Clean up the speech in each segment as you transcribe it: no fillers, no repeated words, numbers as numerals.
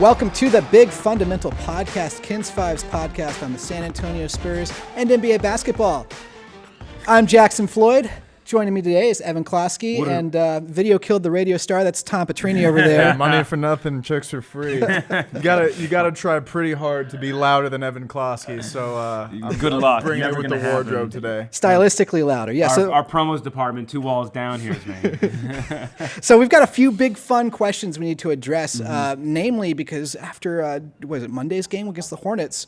Welcome to the Big Fundamental Podcast, Kins 5's podcast on the San Antonio Spurs and NBA basketball. I'm Jackson Floyd. Joining me today is Evan Klosky, and video killed the radio star. That's Tom Petrini over there. Money for nothing, chicks for free. You gotta try pretty hard to be louder than Evan Klosky. So I'm good luck. Bringing it with the wardrobe today. Stylistically louder, yeah. Our promos department, 2 walls down here, man. So we've got a few big fun questions we need to address, namely because after Monday's game against the Hornets.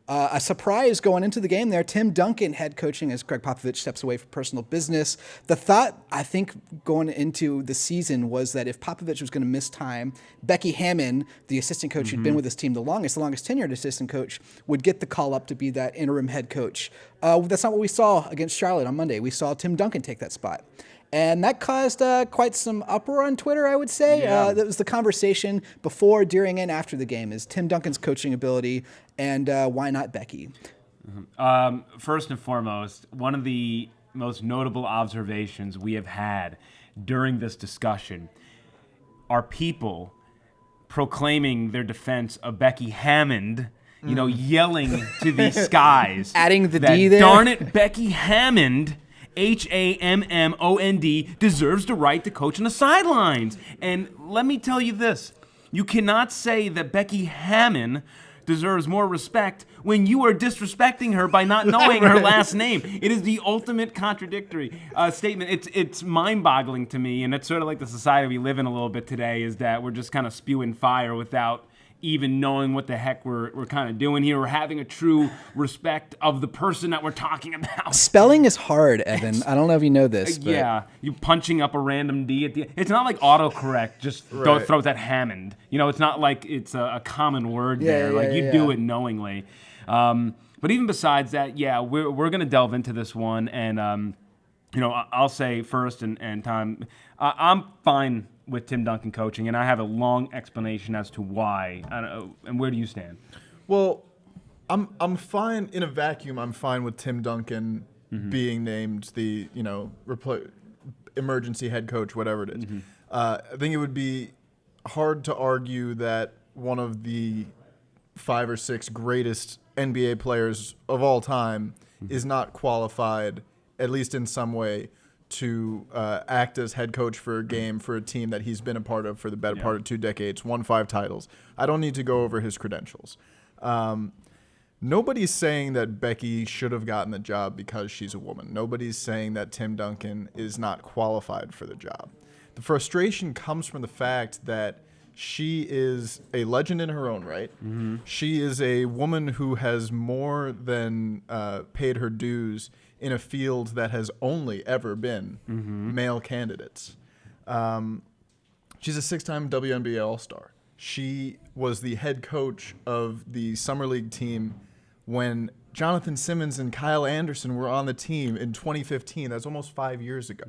A surprise going into the game there. Tim Duncan head coaching as Greg Popovich steps away for personal business. The thought, I think, going into the season was that if Popovich was going to miss time, Becky Hammon, the assistant coach who'd been with his team the longest tenured assistant coach, would get the call up to be that interim head coach. That's not what we saw against Charlotte on Monday. We saw Tim Duncan take that spot. And that caused quite some uproar on Twitter, I would say. That was the conversation before, during, and after the game is Tim Duncan's coaching ability and why not Becky? First and foremost, one of the most notable observations we have had during this discussion are people proclaiming their defense of Becky Hammond, yelling to the skies. Adding the D there. Darn it, Becky Hammond, Hammond, deserves the right to coach on the sidelines. And let me tell you this. You cannot say that Becky Hammond deserves more respect when you are disrespecting her by not knowing her last name. It is the ultimate contradictory statement. It's mind-boggling to me, and it's sort of like the society we live in a little bit today, is that we're just kind of spewing fire without even knowing what the heck we're kind of doing here, or having a true respect of the person that we're talking about. Spelling is hard, Evan. I don't know if you know this. But yeah, you punching up a random D at the end. It's not like autocorrect just throws that Hammond. It's not like it's a common word there. You do it knowingly. But even besides that, we're going to delve into this one. And, I'll say first, and Tom, I'm fine with Tim Duncan coaching, and I have a long explanation as to why. And where do you stand? Well, I'm fine in a vacuum. I'm fine with Tim Duncan being named the emergency head coach, whatever it is. I think it would be hard to argue that one of the 5 or 6 greatest NBA players of all time is not qualified, at least in some way, to act as head coach for a game for a team that he's been a part of for the better part of 2 decades, won 5 titles. I don't need to go over his credentials. Nobody's saying that Becky should have gotten the job because she's a woman. Nobody's saying that Tim Duncan is not qualified for the job. The frustration comes from the fact that she is a legend in her own right. She is a woman who has more than paid her dues in a field that has only ever been male candidates. She's a 6-time WNBA All-Star. She was the head coach of the Summer League team when Jonathan Simmons and Kyle Anderson were on the team in 2015. That's almost 5 years ago.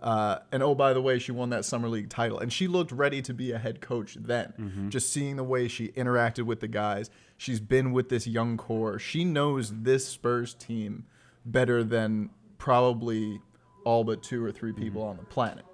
And oh, by the way, she won that Summer League title. And she looked ready to be a head coach then. Just seeing the way she interacted with the guys. She's been with this young core. She knows this Spurs team better than probably all but 2 or 3 people on the planet.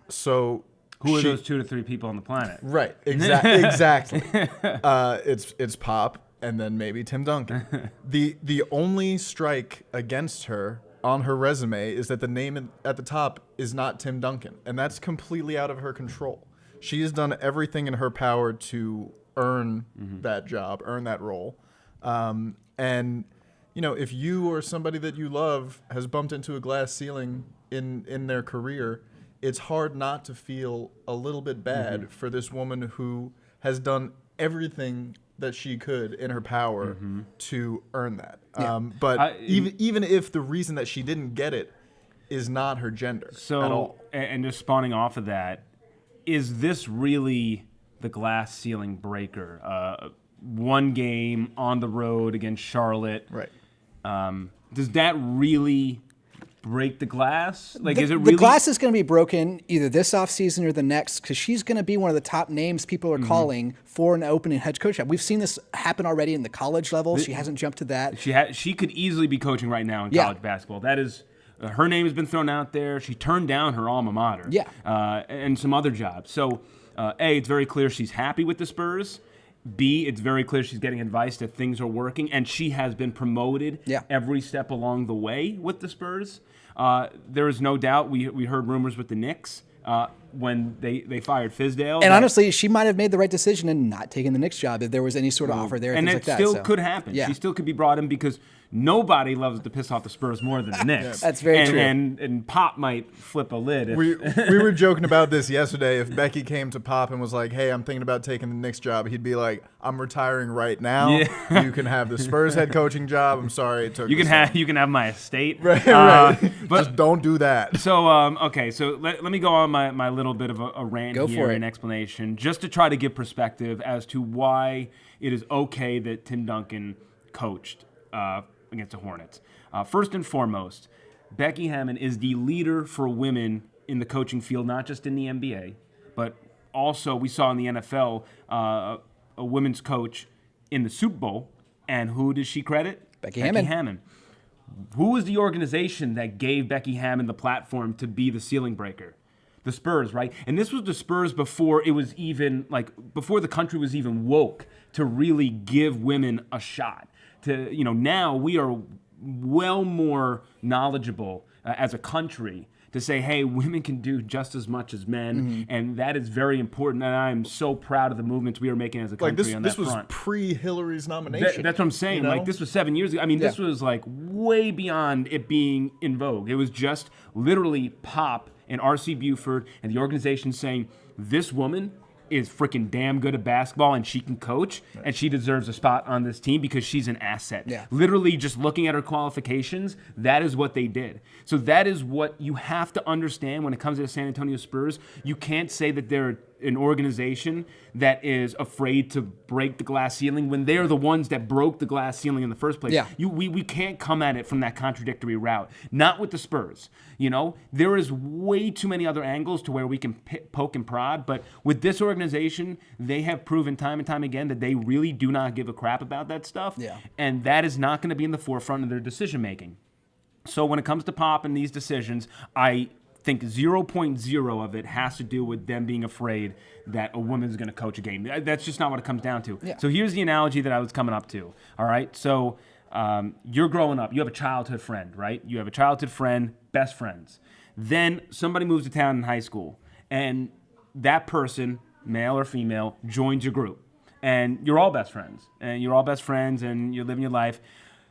So who are those 2 to 3 people on the planet? Right, exactly. It's Pop and then maybe Tim Duncan. The only strike against her on her resume is that the name at the top is not Tim Duncan, and that's completely out of her control. She has done everything in her power to earn that job, earn that role, and if you or somebody that you love has bumped into a glass ceiling in their career, it's hard not to feel a little bit bad for this woman who has done everything that she could in her power to earn that. But even if the reason that she didn't get it is not her gender at all. And just spawning off of that, is this really the glass ceiling breaker? One game on the road against Charlotte. Right. Does that really break the glass? Is it really? The glass is going to be broken either this offseason or the next, because she's going to be one of the top names people are calling for an opening head coach job. We've seen this happen already in the college level. She hasn't jumped to that. She could easily be coaching right now in college basketball. That is, her name has been thrown out there. She turned down her alma mater. And some other jobs. So A, it's very clear she's happy with the Spurs. B, it's very clear she's getting advice that things are working, and she has been promoted every step along the way with the Spurs. There is no doubt we heard rumors with the Knicks when they fired Fizdale. And honestly, she might have made the right decision in not taking the Knicks job if there was any sort of offer there. And it still could happen. Yeah. She still could be brought in because nobody loves to piss off the Spurs more than the Knicks. That's very true. And Pop might flip a lid. We were joking about this yesterday. If Becky came to Pop and was like, hey, I'm thinking about taking the Knicks job, he'd be like, I'm retiring right now. Yeah. You can have the Spurs head coaching job. I'm sorry it took you can have my estate. Right. But just don't do that. So, okay, so let me go on my little bit of a rant here and explanation just to try to give perspective as to why it is okay that Tim Duncan coached against the Hornets. First and foremost, Becky Hammon is the leader for women in the coaching field, not just in the NBA, but also we saw in the NFL a women's coach in the Super Bowl. And who does she credit? Becky Hammon. Who was the organization that gave Becky Hammon the platform to be the ceiling breaker? The Spurs, right? And this was the Spurs before it was even, before the country was even woke to really give women a shot. Now we are well more knowledgeable as a country to say, hey, women can do just as much as men, and that is very important. And I'm so proud of the movements we are making as a country on that front. This was pre-Hillary's nomination. That's what I'm saying. This was 7 years ago. I mean, this was way beyond it being in vogue. It was just literally Pop and R.C. Buford and the organization saying, this woman is freaking damn good at basketball and she can coach and she deserves a spot on this team because she's an asset. Yeah. Literally just looking at her qualifications, that is what they did. So that is what you have to understand when it comes to the San Antonio Spurs. You can't say that they're an organization that is afraid to break the glass ceiling when they're the ones that broke the glass ceiling in the first place. Yeah. We can't come at it from that contradictory route. Not with the Spurs. There is way too many other angles to where we can poke and prod, but with this organization, they have proven time and time again that they really do not give a crap about that stuff, and that is not going to be in the forefront of their decision making. So when it comes to Pop and these decisions, I think 0.0 of it has to do with them being afraid that a woman's going to coach a game. That's just not what it comes down to. Yeah. So here's the analogy that I was coming up to. All right. So you're growing up. You have a childhood friend, right? You have a childhood friend, best friends. Then somebody moves to town in high school, and that person, male or female, joins your group. And you're all best friends. And you're living your life.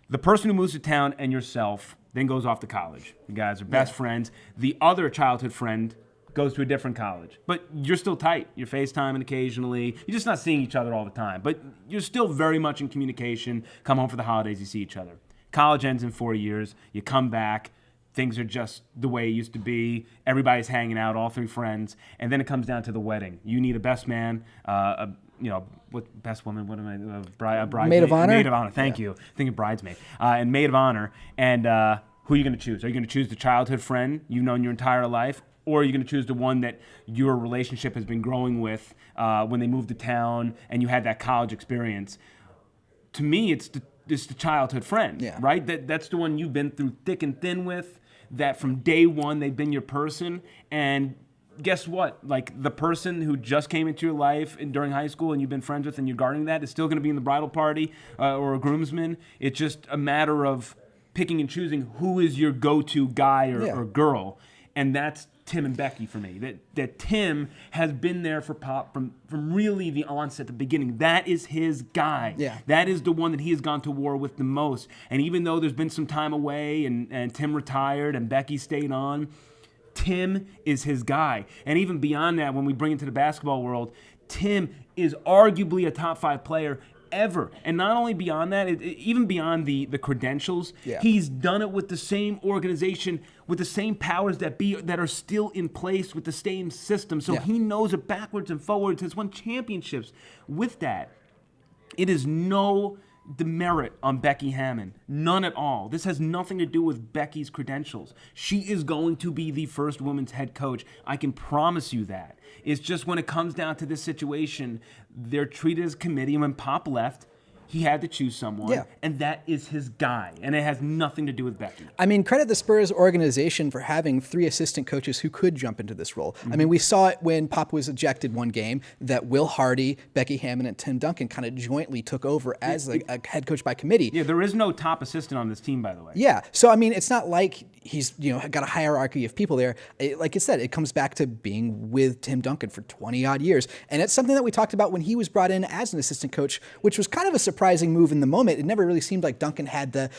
The person who moves to town and yourself then goes off to college. You guys are best friends. The other childhood friend goes to a different college. But you're still tight. You're FaceTiming occasionally. You're just not seeing each other all the time. But you're still very much in communication. Come home for the holidays, you see each other. College ends in 4 years. You come back. Things are just the way it used to be. Everybody's hanging out, all three friends. And then it comes down to the wedding. You need a best man, what best woman? What am I? Bridesmaid. Maid of honor. Maid of honor. Thank you. Thinking bridesmaid and maid of honor. And who are you going to choose? Are you going to choose the childhood friend you've known your entire life, or are you going to choose the one that your relationship has been growing with when they moved to town and you had that college experience? To me, it's the childhood friend, right? That's the one you've been through thick and thin with. That from day one they've been your person, and guess what? The person who just came into your life during high school and you've been friends with and you're guarding that is still going to be in the bridal party or a groomsman. It's just a matter of picking and choosing who is your go-to guy or girl. And that's Tim and Becky for me. That Tim has been there for Pop from really the onset, the beginning. That is his guy. Yeah. That is the one that he has gone to war with the most. And even though there's been some time away and Tim retired and Becky stayed on, Tim is his guy. And even beyond that, when we bring it to the basketball world, Tim is arguably a top 5 player ever. And not only beyond that, even beyond the credentials, he's done it with the same organization, with the same powers that are still in place with the same system. So he knows it backwards and forwards, has won championships with that. It is no demerit on Becky Hammon. None at all. This has nothing to do with Becky's credentials. She is going to be the first women's head coach. I can promise you that. It's just when it comes down to this situation, they're treated as a committee. And when Pop left, he had to choose someone, Yeah. and that is his guy, and it has nothing to do with Becky. I mean, credit the Spurs organization for having 3 assistant coaches who could jump into this role. I mean, we saw it when Pop was ejected one game that Will Hardy, Becky Hammon, and Tim Duncan kind of jointly took over as a head coach by committee. Yeah, there is no top assistant on this team, by the way. Yeah. So, I mean, it's not like he's, got a hierarchy of people there. Like I said, it comes back to being with Tim Duncan for 20 odd years. And it's something that we talked about when he was brought in as an assistant coach, which was kind of a surprising move in the moment. It never really seemed like Duncan had the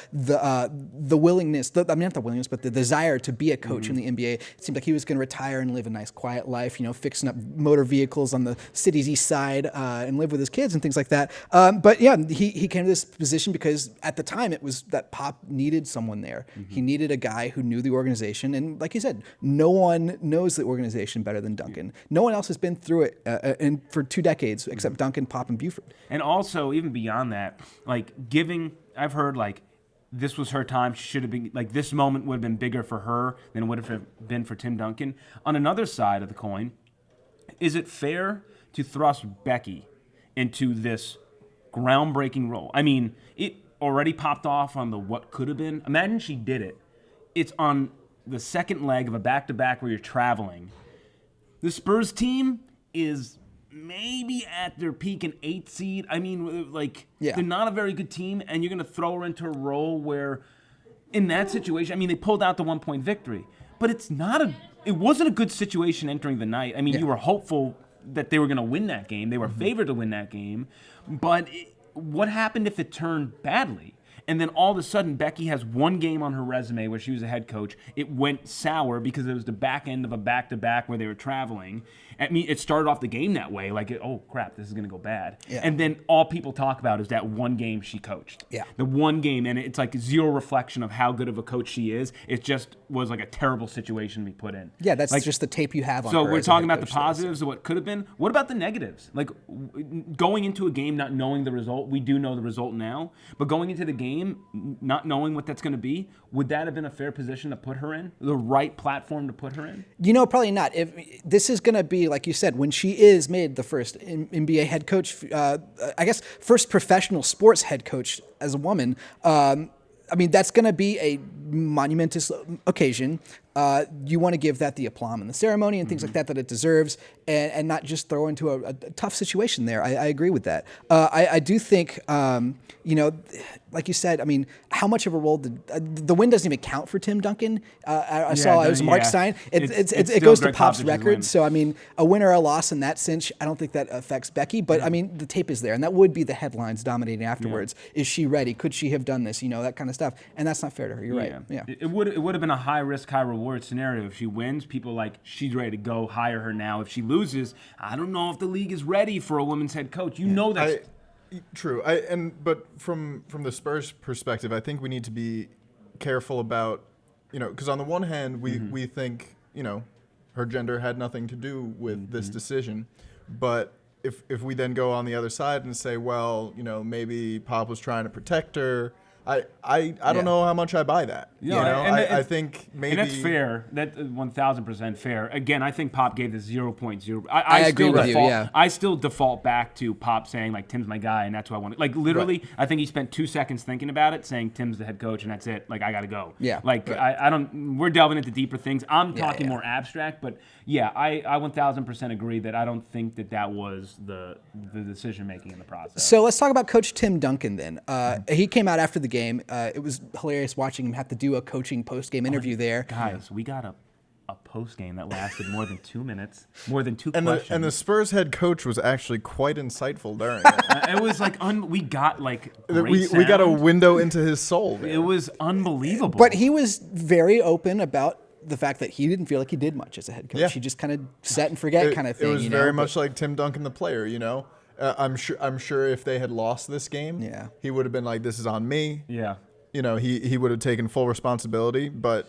willingness, not the willingness, but the desire to be a coach in the NBA. It seemed like he was going to retire and live a nice, quiet life, fixing up motor vehicles on the city's east side and live with his kids and things like that. But yeah, he came to this position because at the time it was that Pop needed someone there. He needed a guy who knew the organization. And like you said, no one knows the organization better than Duncan. No one else has been through it and for 2 decades except Duncan, Pop, and Buford. And also, even beyond that, I've heard this was her time. She should have been this moment would have been bigger for her than it would have been for Tim Duncan. On another side of the coin, is it fair to thrust Becky into this groundbreaking role? I mean, it already popped off on the what could have been. Imagine she did it. It's on the second leg of a back-to-back where you're traveling. The Spurs team is maybe at their peak an 8th seed. I mean, they're not a very good team, and you're going to throw her into a role where, in that situation, I mean, they pulled out the 1-point victory, but it wasn't a good situation entering the night. I mean, you were hopeful that they were going to win that game. They were favored to win that game, but what happened if it turned badly? And then all of a sudden, Becky has one game on her resume where she was a head coach. It went sour because it was the back end of a back-to-back where they were traveling. I mean, it started off the game that way, oh, crap, this is going to go bad. Yeah. And then all people talk about is that one game she coached. Yeah. The one game, and it's zero reflection of how good of a coach she is. It just was a terrible situation to be put in. Yeah, that's just the tape you have on So her we're as a talking head about the coach. positives of what could have been. What about the negatives? Going into a game not knowing the result, we do know the result now, but going into the game not knowing what that's going to be, would that have been a fair position to put her in? The right platform to put her in? Probably not. If this is going to be, like you said, when she is made the first NBA head coach, I guess first professional sports head coach as a woman, I mean, that's going to be a monumentous occasion. You want to give that the aplomb in the ceremony and things like that it deserves, and not just throw into a tough situation there. I agree with that. I do think, like you said, I mean, how much of a role did the win doesn't even count for Tim Duncan. I saw it was Mark Stein. It goes to Pop's record. So, I mean, a win or a loss in that sense, I don't think that affects Becky. But, I mean, the tape is there, and that would be the headlines dominating afterwards. Is she ready? Could she have done this? That kind of stuff. And that's not fair to her. You're right. Yeah. It would have been a high risk, high reward scenario. If she wins, people she's ready to go, hire her now. If she loses, I don't know if the league is ready for a women's head coach. That's true. But from the Spurs perspective, I think we need to be careful about, because on the one hand, we think, her gender had nothing to do with this decision, but if we then go on the other side and say, well, maybe Pop was trying to protect her, I don't know how much I buy that. I think maybe. And that's fair. That's 1,000% fair. Again, I think Pop gave this 0.0. I agree with you, yeah. I still default back to Pop saying, Tim's my guy, and that's who I want. Literally, right. I think he spent 2 seconds thinking about it, saying Tim's the head coach, and that's it. I got to go. Yeah. Right. I don't. We're delving into deeper things. I'm talking more abstract, but yeah, I 1,000% agree that I don't think that was the decision making in the process. So let's talk about Coach Tim Duncan then. He came out after the game. It was hilarious watching him have to do a coaching post-game interview there. Guys, we got a post-game that lasted more than 2 minutes, more than two questions. And the Spurs head coach was actually quite insightful during it. It was we got we got a window into his soul. Man. It was unbelievable. But he was very open about the fact that he didn't feel like he did much as a head coach. Yeah. He just kind of set and forget kind of thing. It was very much like Tim Duncan, the player, I'm sure if they had lost this game, he would have been like, "This is on me." Yeah, he would have taken full responsibility. But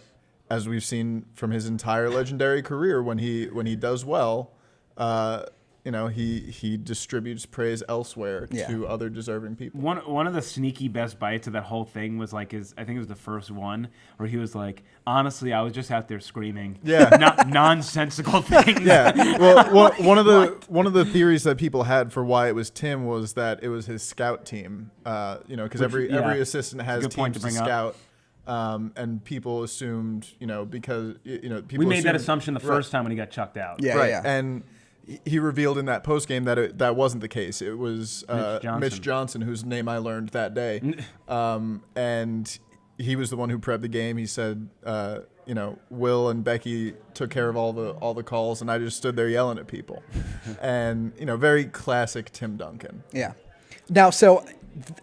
as we've seen from his entire legendary career, when he does well, he distributes praise elsewhere to other deserving people. One of the sneaky best bites of that whole thing was like I think it was the first one where he was like, honestly, I was just out there screaming, not nonsensical things. Yeah. Well, one of the theories that people had for why it was Tim was that it was his scout team. Because every assistant has teams to scout. And people assumed, because people we made that assumption the first time when he got chucked out. Yeah, right. And he revealed in that post game that that wasn't the case. It was Mitch Johnson, whose name I learned that day, and he was the one who prepped the game. He said, Will and Becky took care of all the calls, and I just stood there yelling at people, and very classic Tim Duncan. Yeah. Now, so.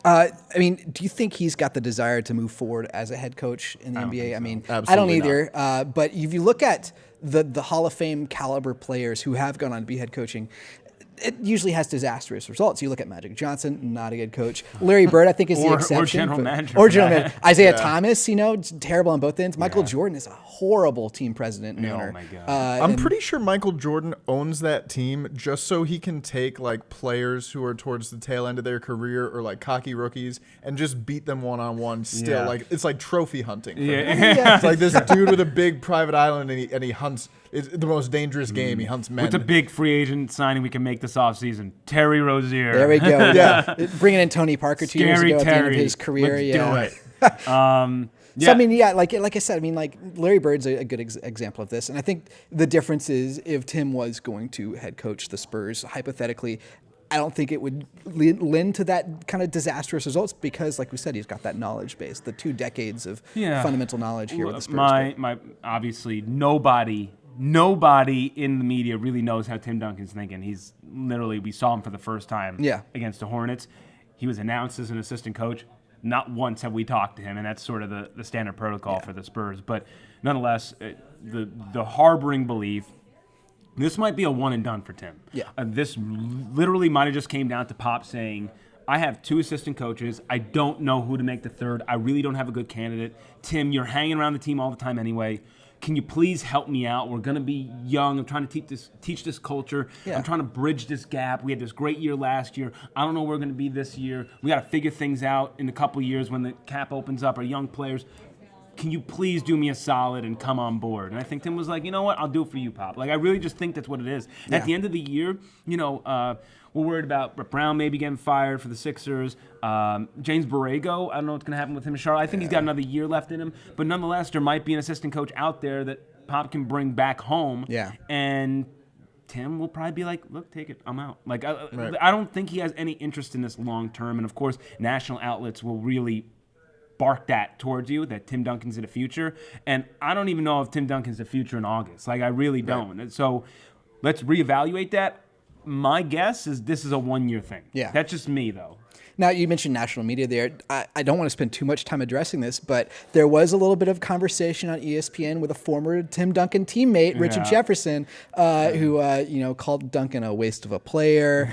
Do you think he's got the desire to move forward as a head coach in the NBA? I mean, Absolutely I don't either. But if you look at the Hall of Fame caliber players who have gone on to be head coaching, it usually has disastrous results. You look at Magic Johnson, not a good coach. Larry Bird, I think, is the exception. Or general manager. Or general manager. Isaiah Thomas, it's terrible on both ends. Michael Jordan is a horrible team president and owner. Oh, my God. I'm pretty sure Michael Jordan owns that team just so he can take, like, players who are towards the tail end of their career or, like, cocky rookies and just beat them one-on-one still. Yeah. Like, it's like trophy hunting for him. Yeah. It's like this dude with a big private island and he hunts. It's the most dangerous game. He hunts men. What's a big free agent signing we can make this offseason? Terry Rozier. There we go. Yeah. Bringing in Tony Parker 2 years ago at the end of his career. Let's do it. So, I mean, like I said, Larry Bird's a good example of this. And I think the difference is if Tim was going to head coach the Spurs, hypothetically, I don't think it would lend to that kind of disastrous results because, like we said, he's got that knowledge base, the 2 decades of fundamental knowledge here with the Spurs. My obviously nobody in the media really knows how Tim Duncan's thinking. He's literally, we saw him for the first time against the Hornets. He was announced as an assistant coach. Not once have we talked to him, and that's sort of the standard protocol for the Spurs. But nonetheless, the harboring belief, this might be a one and done for Tim. Yeah. This literally might have just came down to Pop saying, I have 2 assistant coaches. I don't know who to make the third. I really don't have a good candidate. Tim, you're hanging around the team all the time anyway. Can you please help me out? We're going to be young. I'm trying to teach this culture. Yeah. I'm trying to bridge this gap. We had this great year last year. I don't know where we're going to be this year. We got to figure things out in a couple of years when the cap opens up. Our young players, can you please do me a solid and come on board? And I think Tim was like, you know what? I'll do it for you, Pop. Like, I really just think that's what it is. And at the end of the year, we're worried about Brett Brown maybe getting fired for the Sixers. James Borrego, I don't know what's going to happen with him in Charlotte. I think he's got another year left in him. But nonetheless, there might be an assistant coach out there that Pop can bring back home. Yeah. And Tim will probably be like, look, take it. I'm out. Like, I don't think he has any interest in this long term. And, of course, national outlets will really bark that towards you, that Tim Duncan's in the future. And I don't even know if Tim Duncan's the future in August. Like, I really don't. And so let's reevaluate that. My guess is this is a 1-year thing. Yeah. That's just me, though. Now, you mentioned national media there. I don't want to spend too much time addressing this, but there was a little bit of conversation on ESPN with a former Tim Duncan teammate, Richard Jefferson, who called Duncan a waste of a player,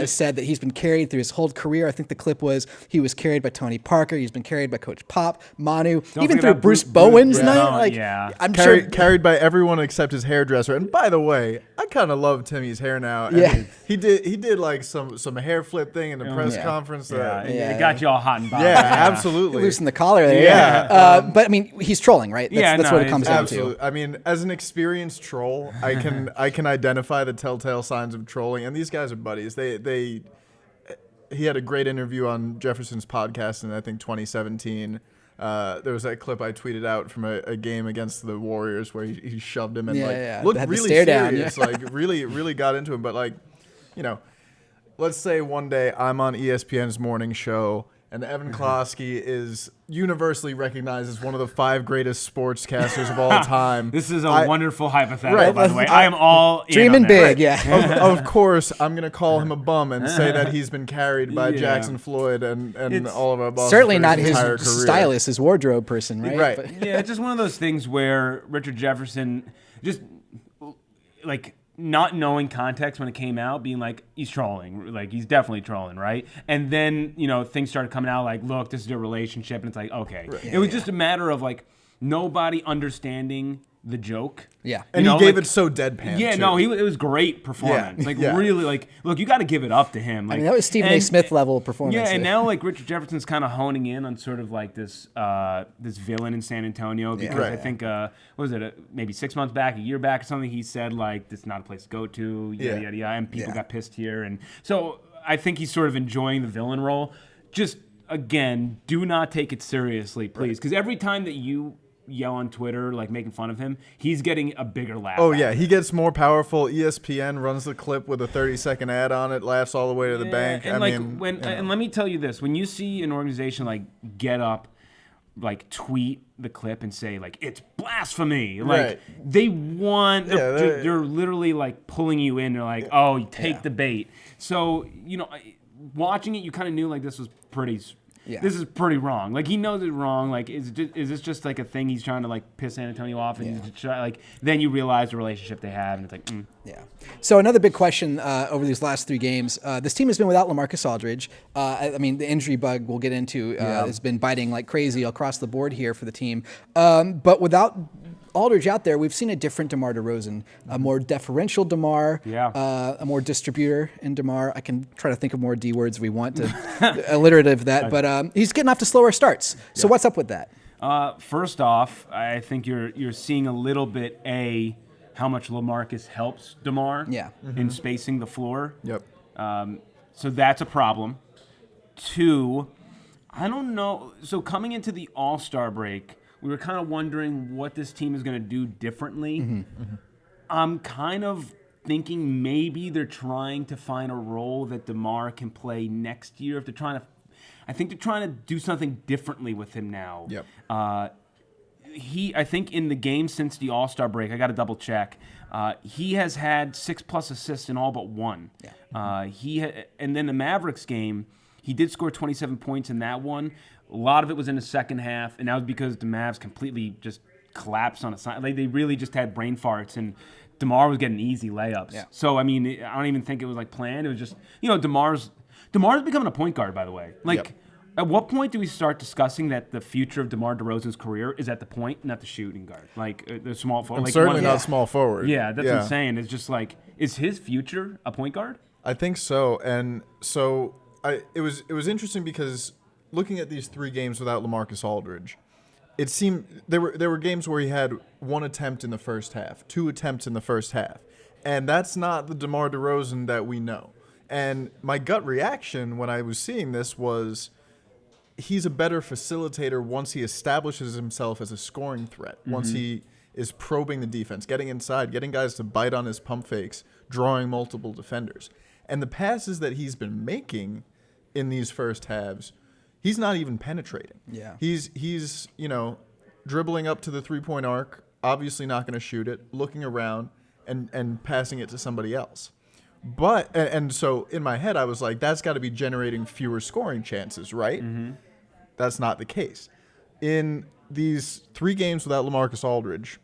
said that he's been carried through his whole career. I think the clip was he was carried by Tony Parker. He's been carried by Coach Pop, Manu, even through Bruce Bowen's night. I'm carried by everyone except his hairdresser. And by the way, I kind of love Timmy's hair now. Yeah. I mean, he did like some hair flip thing in the press conference. It got you all hot and bothered. Yeah, absolutely. Loosen the collar there. Yeah. But I mean, he's trolling, right? That's what it comes down to. I mean, as an experienced troll, I can identify the telltale signs of trolling, and these guys are buddies. He had a great interview on Jefferson's podcast in I think 2017. There was that clip I tweeted out from a game against the Warriors where he shoved him and looked really serious, like really got into him. But let's say one day I'm on ESPN's morning show and Evan Klosky is universally recognized as one of the 5 greatest sportscasters of all time. This is a wonderful hypothetical, by the way. I am all dreaming big, Of course, I'm going to call him a bum and say that he's been carried by Jackson Floyd and all of our bosses. Certainly not his stylist, his wardrobe person, right? Right. But it's just one of those things where Richard Jefferson just like not knowing context when it came out, being like, he's trolling. Like, he's definitely trolling, right? And then, things started coming out like, look, this is your relationship. And it's like, okay. Right. It was just a matter of, like, nobody understanding the joke. Yeah. And You he know, gave like- it so deadpan. Yeah, too. no, it was great performance. Really, like, look, you got to give it up to him. Like, I mean, that was Stephen A. Smith level performance. Yeah, and now like Richard Jefferson's kind of honing in on sort of like this villain in San Antonio because Right. I think what was it maybe 6 months back, a year back or something, he said like this is not a place to go to, yada yada yada, and people got pissed here, and so I think he's sort of enjoying the villain role. Just again, do not take it seriously, please, because every time that you yell on Twitter, like making fun of him, he's getting a bigger laugh. Oh out yeah, of it. he gets more powerful. ESPN runs the clip with a 30-second ad on it, laughs all the way to the bank. And I like mean, and let me tell you this: when you see an organization like get up, like tweet the clip and say like it's blasphemy, like Right. they want, Yeah, they're literally like pulling you in. They're like, oh, you take the bait. So watching it, you kind of knew like this was pretty. Yeah. This is pretty wrong. Like he knows it's wrong. Like is this just like a thing he's trying to like piss San Antonio off and then you realize the relationship they have and it's like. Yeah. So another big question over these last 3 games. This team has been without Lamarcus Aldridge. I mean, the injury bug we'll get into has been biting like crazy across the board here for the team. But without Aldridge out there, we've seen a different DeMar DeRozan, a more deferential DeMar, a more distributor in DeMar. I can try to think of more D words if we want to alliterative that, but he's getting off to slower starts. So what's up with that? First off, I think you're seeing a little bit how much Lamarcus helps DeMar in spacing the floor. Yep. So that's a problem. 2, I don't know. So coming into the All-Star break, we were kind of wondering what this team is going to do differently. I'm kind of thinking maybe they're trying to find a role that DeMar can play next year. I think they're trying to do something differently with him now. Yep. I think in the game since the All-Star break, I got to double check. He has had 6+ assists in all but 1. Yeah. And then the Mavericks game, he did score 27 points in that one. A lot of it was in the second half, and that was because the Mavs completely just collapsed on a side. Like they really just had brain farts, and DeMar was getting easy layups. Yeah. So I mean, I don't even think it was like planned. It was just DeMar's becoming a point guard, by the way. Like. Yep. At what point do we start discussing that the future of DeMar DeRozan's career is at the point, not the shooting guard? Like the small forward. Like certainly not small forward. Yeah, that's what I'm saying. It's just like, is his future a point guard? I think so, and so it was interesting because looking at these 3 games without Lamarcus Aldridge, it seemed there were games where he had 1 attempt in the first half, 2 attempts in the first half, and that's not the DeMar DeRozan that we know. And my gut reaction when I was seeing this was, he's a better facilitator once he establishes himself as a scoring threat, once he is probing the defense, getting inside, getting guys to bite on his pump fakes, drawing multiple defenders. And the passes that he's been making in these first halves, he's not even penetrating. Yeah. He's dribbling up to the 3-point arc, obviously not going to shoot it, looking around and passing it to somebody else. But and so in my head I was like, that's got to be generating fewer scoring chances, right? That's not the case. In these 3 games without Lamarcus Aldridge,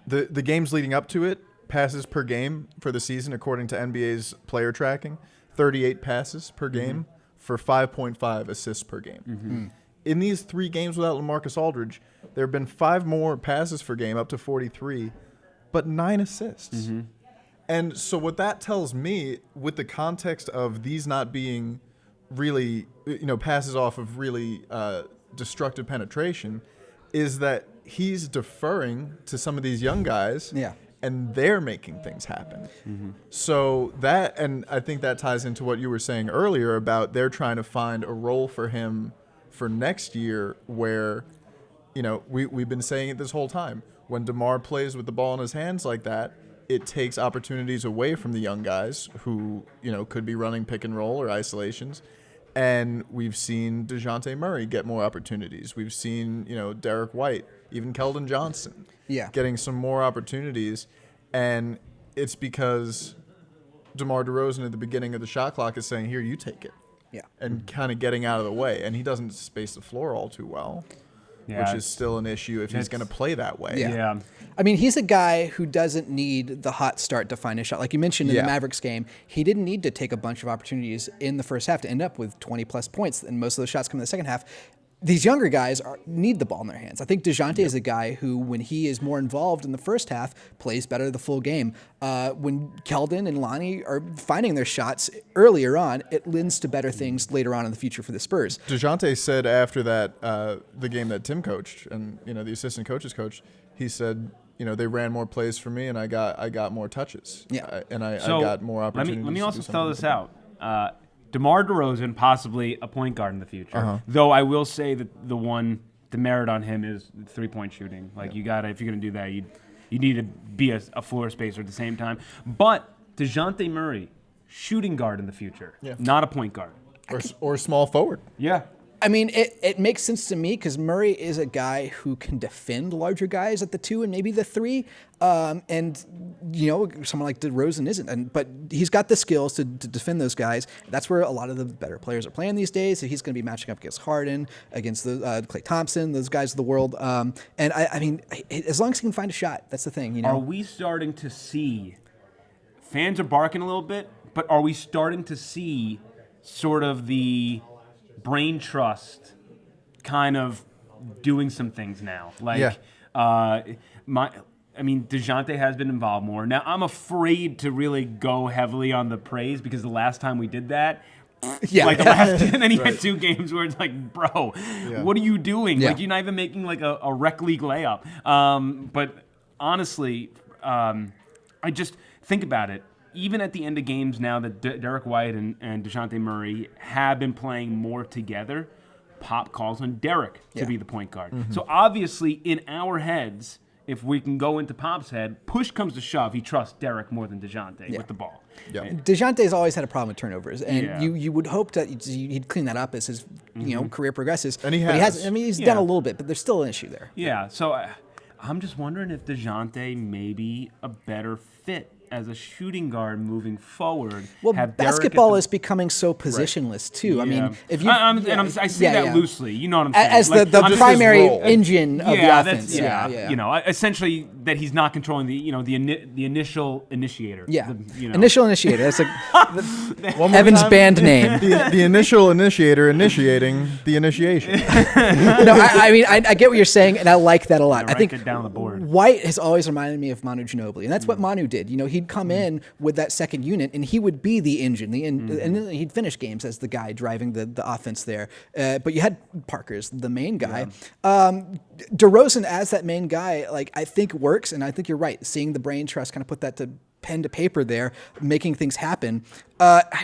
the games leading up to it, passes per game for the season, according to NBA's player tracking, 38 passes per game for 5.5 assists per game. In these 3 games without Lamarcus Aldridge, there have been 5 more passes per game, up to 43, but 9 assists. And so what that tells me, with the context of these not being really, passes off of really destructive penetration, is that he's deferring to some of these young guys, and they're making things happen. So that, and I think that ties into what you were saying earlier about they're trying to find a role for him for next year where, we've been saying it this whole time. When DeMar plays with the ball in his hands like that, it takes opportunities away from the young guys who, could be running pick and roll or isolations. And we've seen DeJounte Murray get more opportunities. We've seen, Derek White, even Keldon Johnson getting some more opportunities. And it's because DeMar DeRozan at the beginning of the shot clock is saying, here, you take it. And kind of getting out of the way. And he doesn't space the floor all too well. Which is still an issue if he's going to play that way. Yeah. I mean, he's a guy who doesn't need the hot start to find a shot. Like you mentioned in the Mavericks game, he didn't need to take a bunch of opportunities in the first half to end up with 20-plus points, and most of those shots come in the second half. these younger guys need the ball in their hands. I think DeJounte is a guy who, when he is more involved in the first half, plays better the full game. When Keldon and Lonnie are finding their shots earlier on, it lends to better things later on in the future for the Spurs. DeJounte said after that, the game that Tim coached and the assistant coaches coached, he said, they ran more plays for me and I got more touches. Yeah. I got more opportunities. Let me also throw this out. DeMar DeRozan, possibly a point guard in the future. Though I will say that the merit on him is 3-point shooting. Like you gotta, if you're gonna do that, you need to be a floor spacer at the same time. But DeJounte Murray, shooting guard in the future, not a point guard. Or small forward. Yeah. I mean, it makes sense to me because Murray is a guy who can defend larger guys at the 2 and maybe the 3. And someone like DeRozan isn't. But he's got the skills to defend those guys. That's where a lot of the better players are playing these days. So he's going to be matching up against Harden, against the Klay Thompson, those guys of the world. And I mean, as long as he can find a shot, that's the thing. Are we starting to see, fans are barking a little bit, but are we starting to see sort of the brain trust kind of doing some things now? DeJounte has been involved more. Now, I'm afraid to really go heavily on the praise because the last time we did that, and then he had 2 games where it's like, bro, what are you doing? Yeah. Like, you're not even making like a rec league layup. But honestly, I just think about it. Even at the end of games now that Derek White and DeJounte Murray have been playing more together, Pop calls on Derek to be the point guard. Mm-hmm. So obviously, in our heads, if we can go into Pop's head, push comes to shove, he trusts Derek more than DeJounte with the ball. Yeah. DeJounte's always had a problem with turnovers, and you would hope that he'd clean that up as his career progresses. And he has. But he hasn't. I mean, he's done a little bit, but there's still an issue there. Yeah, so I'm just wondering if DeJounte may be a better fit as a shooting guard moving forward. Well, basketball is becoming so positionless too. Yeah. I mean, if you I say that loosely. You know what I'm saying? As the primary engine of the offense. Essentially, that he's not controlling the initial initiator. Yeah, initial initiator. That's Evan's band name. The initial initiator initiating the initiation. I get what you're saying, and I like that a lot. I think it down the board. White has always reminded me of Manu Ginobili, and that's what Manu did. He'd come in with that second unit, and he would be the engine, and then he'd finish games as the guy driving the offense there. But you had Parker's the main guy. DeRozan as that main guy, I think works, and I think you're right. Seeing the brain trust kind of put that to pen to paper there, making things happen.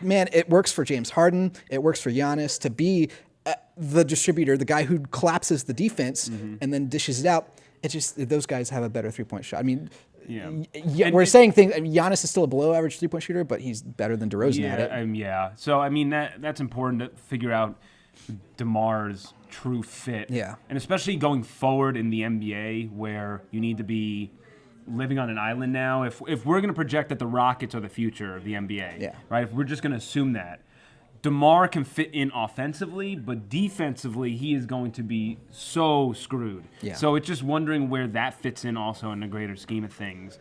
Man, it works for James Harden. It works for Giannis to be the distributor, the guy who collapses the defense and then dishes it out. It's just those guys have a better 3-point shot. I mean, we're saying things. I mean, Giannis is still a below-average 3-point shooter, but he's better than DeRozan at it. So I mean, that's important to figure out DeMar's true fit. Yeah, and especially going forward in the NBA, where you need to be living on an island now. If we're going to project that the Rockets are the future of the NBA, right? If we're just going to assume that, DeMar can fit in offensively, but defensively, he is going to be so screwed. Yeah. So it's just wondering where that fits in also in the greater scheme of things.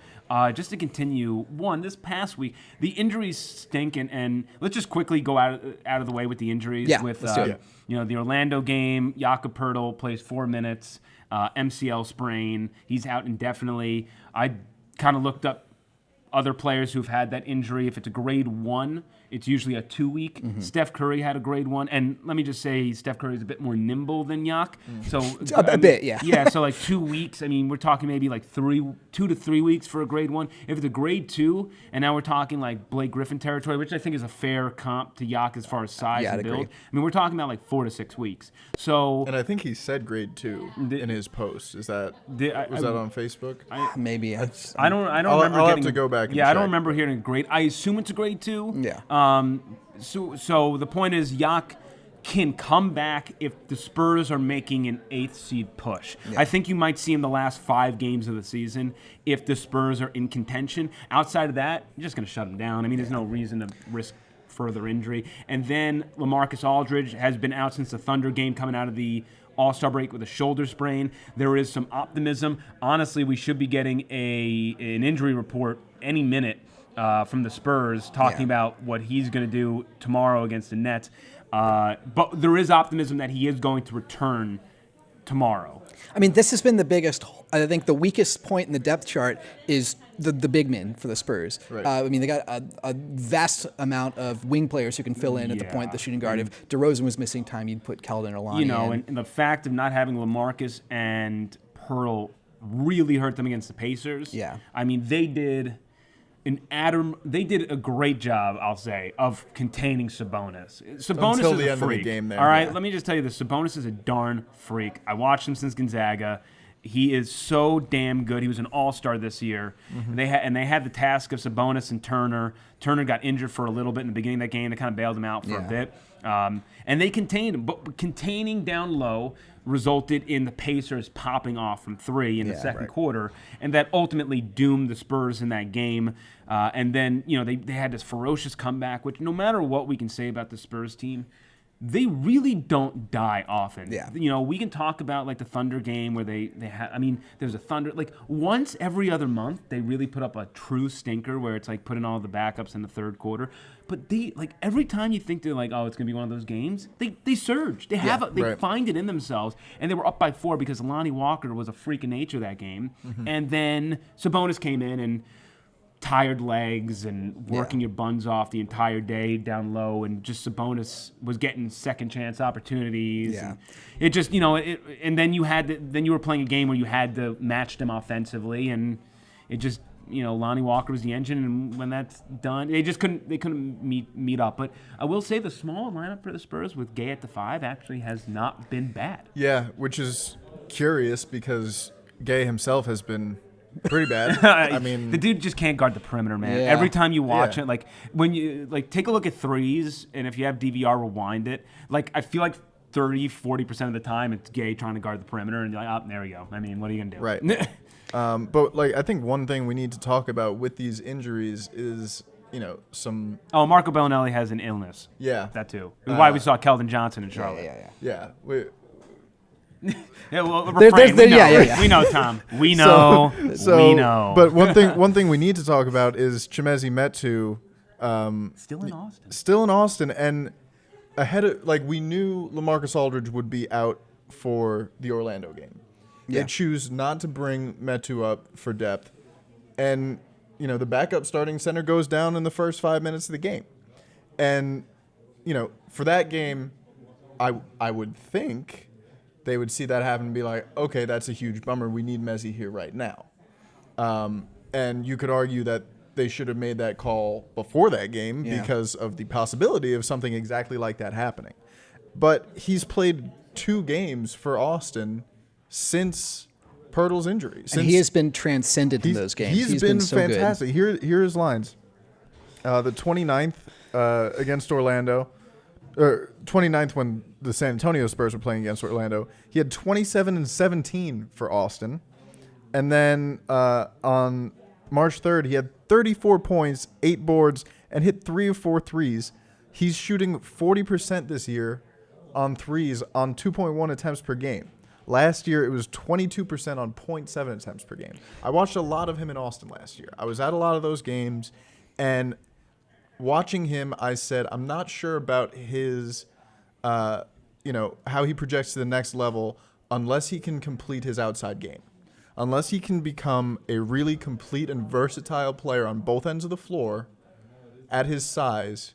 Just to continue, this past week, the injuries stink, and let's just quickly go out of the way with the injuries. Yeah, with let's do it. The Orlando game, Jakob Poeltl plays 4 minutes, MCL sprain. He's out indefinitely. I kind of looked up other players who've had that injury. If it's a grade 1, it's usually a 2-week. Steph Curry had a grade 1, and let me just say, Steph Curry is a bit more nimble than Yak. So a bit, yeah. Yeah, so 2 weeks. I mean, we're talking maybe 2 to 3 weeks for a grade 1. If it's a grade 2, and now we're talking Blake Griffin territory, which I think is a fair comp to Yak as far as size and build. Agree. I mean, we're talking about 4 to 6 weeks. So, and I think he said grade 2 in his post. Was that on Facebook? Maybe. I don't remember. I'll have to go back. And I don't remember hearing a grade. I assume it's a grade 2. Yeah. So the point is, Yak can come back if the Spurs are making an 8th seed push. Yeah. I think you might see him the last 5 games of the season if the Spurs are in contention. Outside of that, you're just going to shut him down. I mean, there's no reason to risk further injury. And then Lamarcus Aldridge has been out since the Thunder game coming out of the All-Star break with a shoulder sprain. There is some optimism. Honestly, we should be getting an injury report any minute from the Spurs talking about what he's going to do tomorrow against the Nets. But there is optimism that he is going to return tomorrow. I mean, this has been the biggest. I think the weakest point in the depth chart is the big men for the Spurs. Right. I mean, they got a vast amount of wing players who can fill in at the point, the shooting guard. If DeRozan was missing time, you'd put Keldon or Lonnie in. And the fact of not having Lamarcus and Pearl really hurt them against the Pacers. Yeah. I mean, they did a great job, I'll say, of containing Sabonis. Sabonis Until is the a end of the freak. game there, all right, yeah. let me just tell you this. Sabonis is a darn freak. I watched him since Gonzaga. He is so damn good. He was an all-star this year. Mm-hmm. They had the task of Sabonis and Turner. Turner got injured for a little bit in the beginning of that game. They kind of bailed him out for a bit. And they contained him. But containing down low resulted in the Pacers popping off from three in the second quarter, and that ultimately doomed the Spurs in that game. And then, they had this ferocious comeback, which no matter what we can say about the Spurs team, they really don't die often. Yeah. We can talk about like the Thunder game where they had. I mean, there's a Thunder like once every other month they really put up a true stinker where it's like putting all the backups in the third quarter. But they like every time you think they're like, oh, it's gonna be one of those games, they surge. They find it in themselves, and they were up by 4 because Lonnie Walker was a freak of nature that game, and then Sabonis came in and tired legs and working your buns off the entire day down low, and just Sabonis was getting second chance opportunities. Yeah. And it just, and then you were playing a game where you had to match them offensively, and it just, Lonnie Walker was the engine, and when that's done, they couldn't meet up. But I will say the small lineup for the Spurs with Gay at the 5 actually has not been bad. Yeah, which is curious because Gay himself has been pretty bad. I mean, the dude just can't guard the perimeter, man. Yeah. Every time you watch it, like when you take a look at threes, and if you have DVR, rewind it. Like I feel like 30-40% of the time it's Gay trying to guard the perimeter, and you're like, oh, there we go. I mean, what are you gonna do? Right. But I think one thing we need to talk about with these injuries is some. Oh, Marco Bellinelli has an illness. Yeah. That too. Why we saw Keldon Johnson in Charlotte. Yeah. Yeah, well, refrain. We know, Tom. We know. We know. But one thing we need to talk about is Chimezie Metu. Still in Austin. And ahead of we knew Lamarcus Aldridge would be out for the Orlando game. Yeah. They choose not to bring Metu up for depth, and the backup starting center goes down in the first 5 minutes of the game, and for that game, I would think they would see that happen and be like, okay, that's a huge bummer. We need Mezzi here right now. And you could argue that they should have made that call before that game because of the possibility of something exactly like that happening. But he's played 2 games for Austin since Pirtle's injury. And he has been transcendent in those games. He's been so fantastic. Here are his lines. The 29th against Orlando, or 29th when the San Antonio Spurs were playing against Orlando. He had 27 and 17 for Austin. And then on March 3rd, he had 34 points, 8 boards, and hit 3 of 4 threes. He's shooting 40% this year on threes on 2.1 attempts per game. Last year, it was 22% on 0.7 attempts per game. I watched a lot of him in Austin last year. I was at a lot of those games, and watching him, I said, I'm not sure about his, how he projects to the next level unless he can complete his outside game. Unless he can become a really complete and versatile player on both ends of the floor at his size,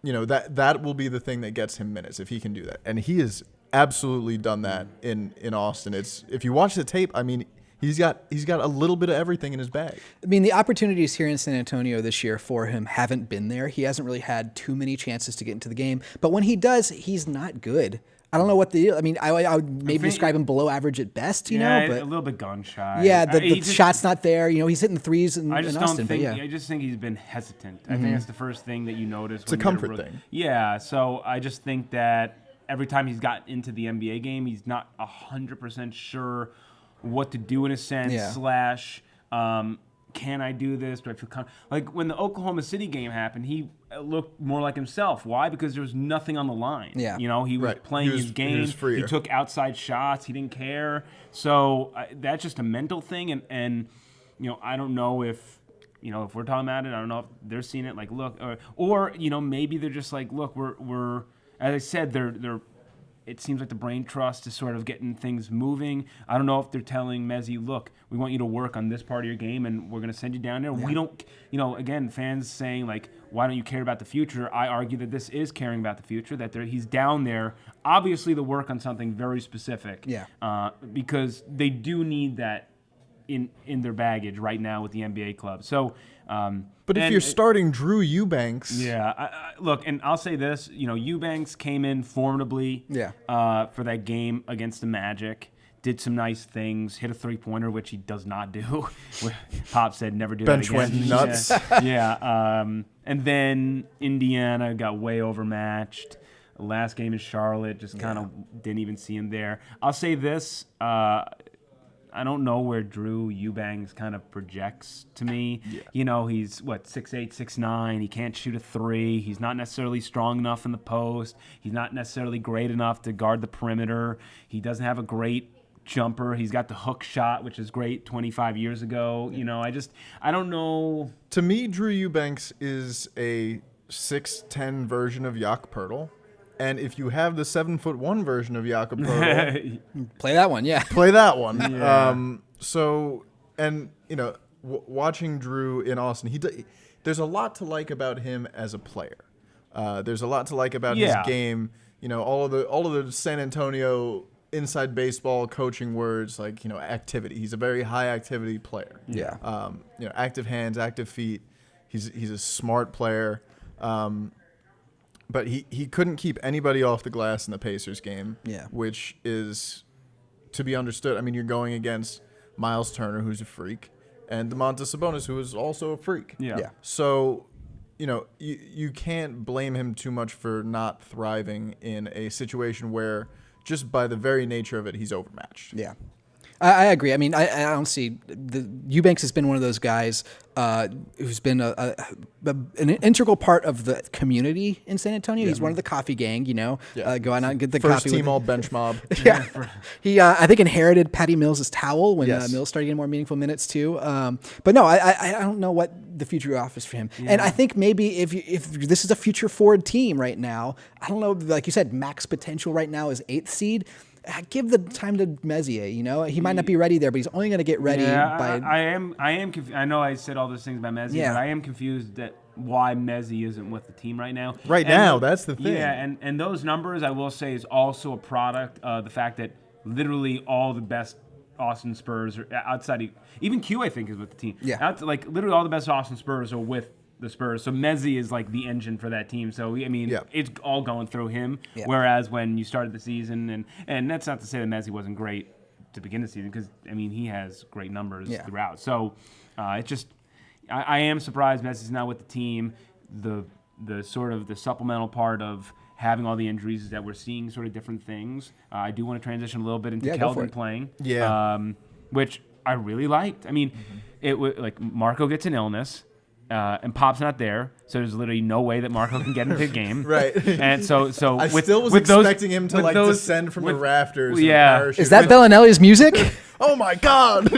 that will be the thing that gets him minutes if he can do that. And he has absolutely done that in Austin. If you watch the tape, I mean, he's got a little bit of everything in his bag. I mean, the opportunities here in San Antonio this year for him haven't been there. He hasn't really had too many chances to get into the game. But when he does, he's not good. I don't know what I mean, I would maybe describe him below average at best, but a little bit gun shy. Yeah, the shot's not there. He's hitting the threes in Austin. I just think he's been hesitant. I think that's the first thing that you notice. It's a comfort thing. Yeah, so I just think that every time he's got into the NBA game, he's not 100% sure what to do in a sense. Yeah. Can I do this? Do I feel like when the Oklahoma City game happened, he looked more like himself. Why? Because there was nothing on the line. Yeah. He was playing his game. He took outside shots. He didn't care. So that's just a mental thing. And I don't know if if we're talking about it, I don't know if they're seeing it like, look, or maybe they're just like, look, we're as I said, they're. It seems like the brain trust is sort of getting things moving. I don't know if they're telling Mezzi, look, we want you to work on this part of your game, and we're going to send you down there. Yeah. We don't, again, fans saying, like, why don't you care about the future? I argue that this is caring about the future, that he's down there, obviously to work on something very specific. Yeah. Because they do need that in their baggage right now with the NBA club. So, but if you're starting Drew Eubanks, look, and I'll say this: Eubanks came in formidably, for that game against the Magic. Did some nice things, hit a 3-pointer, which he does not do. Pop said never do Bench that again. went nuts. And then Indiana got way overmatched. Last game in Charlotte, just kind of didn't even see him there. I'll say this. I don't know where Drew Eubanks kind of projects to me. Yeah. He's 6'8", 6'9". He can't shoot a 3. He's not necessarily strong enough in the post. He's not necessarily great enough to guard the perimeter. He doesn't have a great jumper. He's got the hook shot, which is great 25 years ago. I don't know. To me, Drew Eubanks is a 6'10" version of Jakob Poeltl. And if you have the 7'1" version of Jakob Poeltl, play that one, play that one. Yeah. Watching Drew in Austin, there's a lot to like about him as a player. There's a lot to like about his game. All of the San Antonio inside baseball coaching words, like activity. He's a very high activity player. Yeah. Active hands, active feet. He's a smart player. But he couldn't keep anybody off the glass in the Pacers game, which is to be understood. I mean, you're going against Miles Turner, who's a freak, and Domantas Sabonis, who is also a freak. Yeah. So, you can't blame him too much for not thriving in a situation where, just by the very nature of it, he's overmatched. Yeah. I agree. I mean, I don't see Eubanks has been one of those guys who's been an integral part of the community in San Antonio. Yeah. He's one of the coffee gang, go out and get the first coffee. First team all bench mob. Yeah. He, I think, inherited Patty Mills' towel when Mills started getting more meaningful minutes too. But no, I don't know what the future offers for him. Yeah. And I think maybe if this is a future forward team right now, I don't know, like you said, max potential right now is 8th seed. Give the time to Messier. He might not be ready there, but he's only going to get ready. I am. I know I said all those things about Messier, but I am confused that why Messier isn't with the team right now. That's the thing. Yeah, and those numbers, I will say, is also a product of the fact that literally all the best Austin Spurs are outside. Even Q, I think, is with the team. Yeah, literally all the best Austin Spurs are with the Spurs. So Mezzi is like the engine for that team. So, I mean, it's all going through him. Yeah. Whereas when you started the season, and that's not to say that Mezzi wasn't great to begin the season, because, I mean, he has great numbers throughout. So it's just, I am surprised Mezzi's not with the team. The sort of the supplemental part of having all the injuries is that we're seeing sort of different things. I do want to transition a little bit into Keldon playing, which I really liked. I mean, it like Marco gets an illness. And Pop's not there, so there's literally no way that Marco can get into the game. Right. And so I still was expecting him to descend from the rafters. Yeah. Is that Bellinelli's music? Oh my God.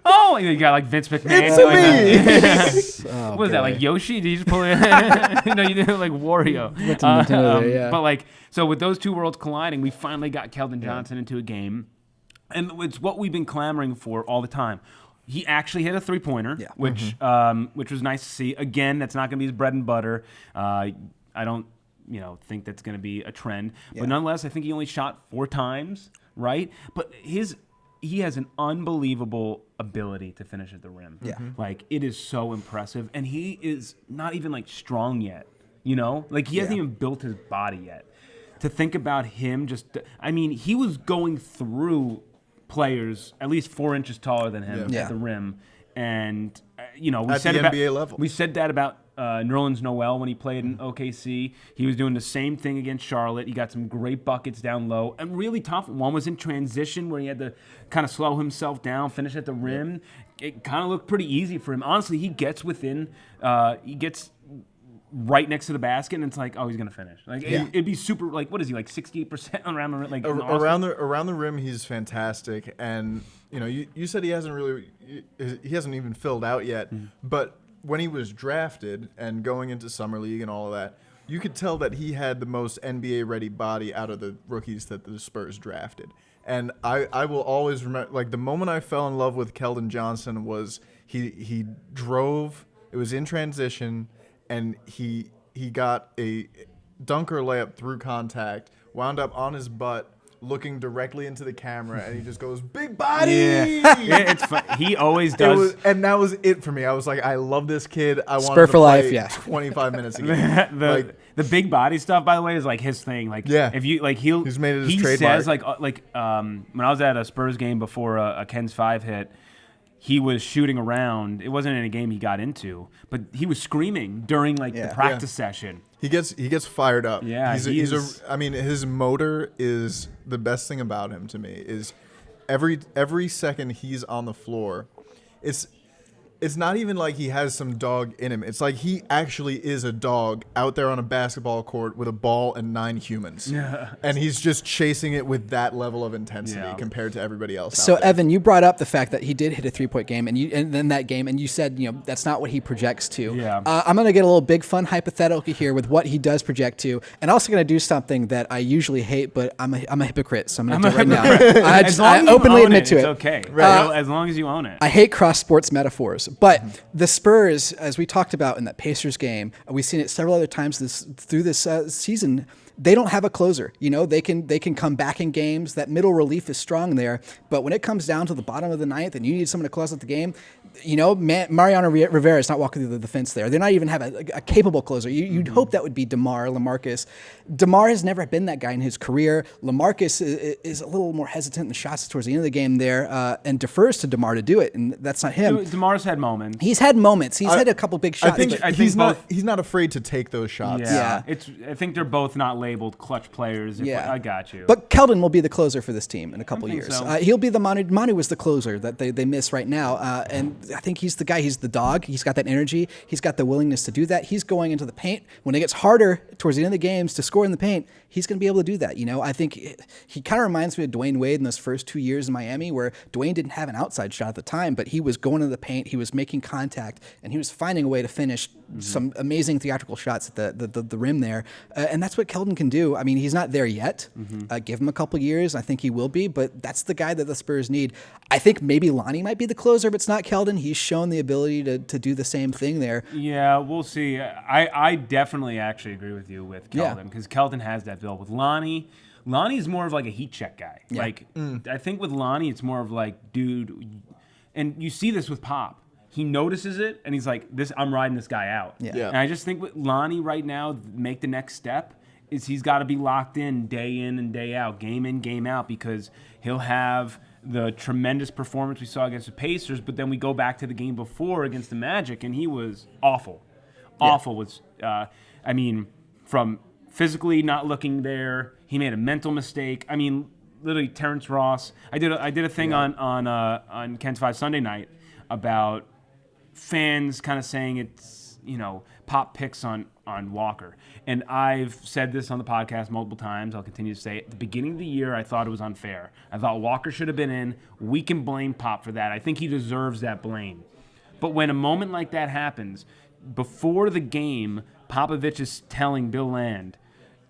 Oh, you got like Vince McMahon. It's me. What was that, like Yoshi? Did you just pull it? No, you did it like Wario. But like, so with those two worlds colliding, we finally got Keldon Johnson into a game, and it's what we've been clamoring for all the time. He actually hit a 3-pointer, which was nice to see. Again, that's not going to be his bread and butter. I don't, think that's going to be a trend. Yeah. But nonetheless, I think he only shot 4 times, right? But he has an unbelievable ability to finish at the rim. Yeah. Like, it is so impressive. And he is not even, like, strong yet, Like, he hasn't even built his body yet. To think about him he was going through players at least 4 inches taller than him at the rim, and we at said the about NBA level. We said that about Nerlens Noel when he played in OKC. He was doing the same thing against Charlotte. He got some great buckets down low and really tough. One was in transition where he had to kind of slow himself down, finish at the rim. It kind of looked pretty easy for him. Honestly, he gets right next to the basket, and it's like, oh, he's gonna finish. Like it'd be super. Like, what is he, like 68% around the rim? Like around the rim, he's fantastic. And you said he hasn't even filled out yet. But when he was drafted and going into summer league and all of that, you could tell that he had the most NBA-ready body out of the rookies that the Spurs drafted. And I will always remember, like, the moment I fell in love with Keldon Johnson was he drove, it was in transition, and he got a dunker layup through contact, wound up on his butt, looking directly into the camera, and he just goes, "Big body!" Yeah, it's fun. He always does. And that was it for me. I was like, I love this kid. I want Spur to for play life, yeah. 25 minutes a game. The big body stuff, by the way, is like his thing. Like, yeah. if you like, He's made it his he trademark. says when I was at a Spurs game before a Ken's 5 hit, he was shooting around. It wasn't in a game he got into, but he was screaming during the practice session. He gets fired up. Yeah, I mean, his motor is the best thing about him to me. Is every second he's on the floor, it's not even like he has some dog in him. It's like he actually is a dog out there on a basketball court with a ball and 9 humans. Yeah. And he's just chasing it with that level of intensity compared to everybody else. So, out there. Evan, you brought up the fact that he did hit a 3-point game, and then that game, and you said that's not what he projects to. Yeah. I'm going to get a little big fun hypothetical here with what he does project to, and also going to do something that I usually hate, but I'm a hypocrite, so I'm going to do it right now. I openly admit to it. It's okay. Right. As long as you own it. I hate cross sports metaphors, but the Spurs, as we talked about in that Pacers game, we've seen it several other times through this season. They don't have a closer. They can come back in games. That middle relief is strong there, but when it comes down to the bottom of the ninth and you need someone to close out the game, Mariano Rivera is not walking through the fence there. They're not even have a capable closer. You'd hope that would be DeMar, Lamarcus. DeMar has never been that guy in his career. Lamarcus is a little more hesitant in the shots towards the end of the game there, and defers to DeMar to do it, and that's not him. DeMar's had moments. He's had moments. He's had a couple big shots. I think he's not afraid to take those shots. Yeah. I think they're both not labeled clutch players. I got you. But Keldon will be the closer for this team in a couple years. So. He'll be the Manu was the closer that they miss right now, and I think he's the guy. He's the dog. He's got that energy. He's got the willingness to do that. He's going into the paint when it gets harder towards the end of the games to score in the paint. He's going to be able to do that. I think he kind of reminds me of Dwayne Wade in those first 2 years in Miami, where Dwayne didn't have an outside shot at the time, but he was going into the paint, he was making contact, and he was finding a way to finish some amazing theatrical shots at the rim there. And that's what Keldon can do. I mean, he's not there yet. Give him a couple years. I think he will be, but that's the guy that the Spurs need. I think maybe Lonnie might be the closer, but it's not Keldon. He's shown the ability to do the same thing there. Yeah, we'll see. I definitely actually agree with you with Keldon, because Keldon has that build. With Lonnie's more of like a heat check guy. Yeah. I think with Lonnie, it's more of like, dude, and you see this with Pop. He notices it, and he's like, I'm riding this guy out. Yeah. And I just think with Lonnie right now, make the next step is he's got to be locked in and day out, game in, game out, because he'll have the tremendous performance we saw against the Pacers, but then we go back to the game before against the Magic, and he was awful. Awful was, from physically not looking there, he made a mental mistake. I mean, literally Terrence Ross. I did a thing on Ken's 5 Sunday night about fans kind of saying it's, Pop picks on Walker. And I've said this on the podcast multiple times. I'll continue to say it. At the beginning of the year, I thought it was unfair. I thought Walker should have been in. We can blame Pop for that. I think he deserves that blame. But when a moment like that happens, before the game, Popovich is telling Bill Land,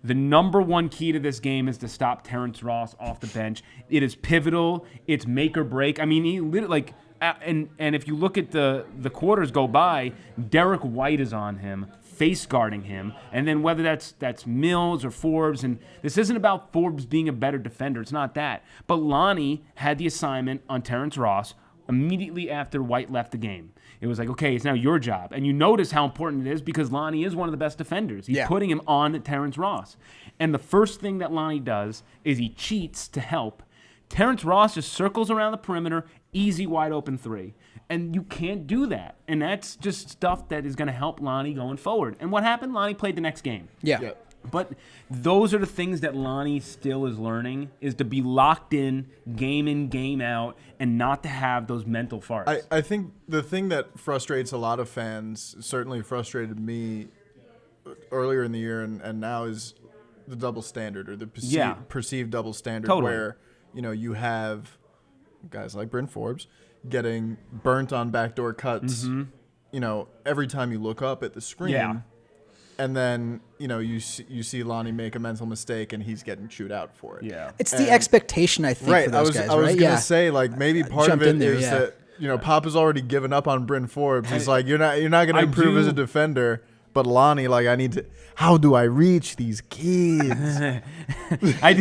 the number one key to this game is to stop Terrence Ross off the bench. It is pivotal. It's make or break. I mean, he literally, and if you look at the quarters go by, Derek White is on him, face guarding him, and then whether that's Mills or Forbes, and this isn't about Forbes being a better defender. It's not that. But Lonnie had the assignment on Terrence Ross immediately after White left the game. It was like, okay, it's now your job. And you notice how important it is because Lonnie is one of the best defenders. He's putting him on Terrence Ross. And the first thing that Lonnie does is he cheats to help. Terrence Ross just circles around the perimeter, easy wide open three. And you can't do that. And that's just stuff that is going to help Lonnie going forward. And what happened? Lonnie played the next game. Yeah. But those are the things that Lonnie still is learning, is to be locked in, game out, and not to have those mental farts. I think the thing that frustrates a lot of fans, certainly frustrated me earlier in the year and now, is the double standard, or the perceived double standard, where you have guys like Bryn Forbes getting burnt on backdoor cuts every time you look up at the screen. Yeah. and then you see Lonnie make a mental mistake and he's getting chewed out for it. Yeah. It's the expectation, I think, Right. for those guys, I was right? gonna say, like, maybe part of jumped it in there, is yeah. that Pop has already given up on Bryn Forbes. He's like, you're not gonna improve as a defender. But Lonnie, like, how do I reach these kids? I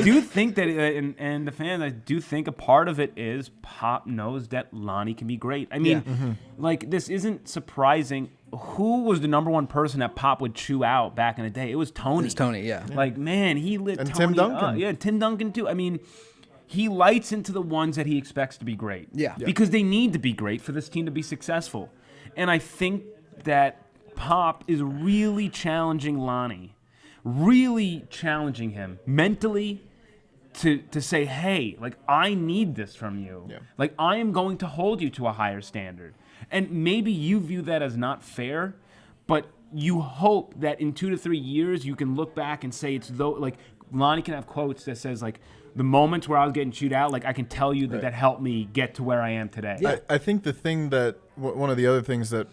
do think that, and the fans, I do think a part of it is Pop knows that Lonnie can be great. I mean, like, this isn't surprising. Who was the number one person that Pop would chew out back in the day? It was Tony. It was Tony, yeah. Like, man, he lit And Tony Tim Duncan. up. Yeah, Tim Duncan, too. I mean, he lights into the ones that he expects to be great. Yeah. Because they need to be great for this team to be successful. And I think that Pop is really challenging Lonnie, really challenging him mentally to say, hey, like, I need this from you. Yeah. Like, I am going to hold you to a higher standard. And maybe you view that as not fair, but you hope that in 2 to 3 years you can look back and say it's though, like, Lonnie can have quotes that says, like, the moments where I was getting chewed out, like, I can tell you that helped me get to where I am today. Yeah. I think the thing that one of the other things that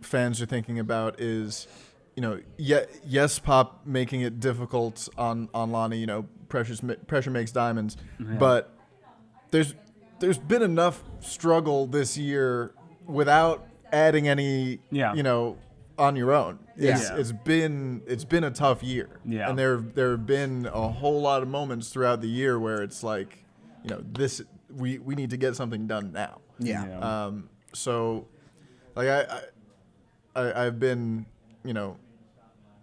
fans are thinking about is, yes, Pop making it difficult on Lonnie. Pressure makes diamonds, but there's been enough struggle this year without adding any, on your own. It's been a tough year, and there have been a whole lot of moments throughout the year where it's like, this we need to get something done now. So, like, I've been,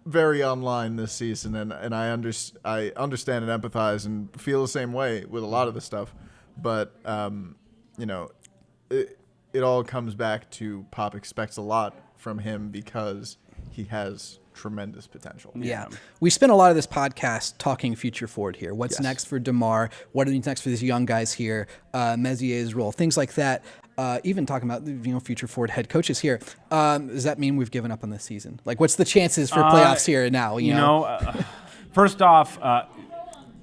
very online this season, and I understand and empathize and feel the same way with a lot of the stuff, but it all comes back to Pop expects a lot from him because he has tremendous potential. Yeah. We spent a lot of this podcast talking future forward here. What's next for DeMar? What is next for these young guys here? Mezier's role, things like that. Even talking about future forward head coaches here. Does that mean we've given up on this season? Like, what's the chances for playoffs here now? First off,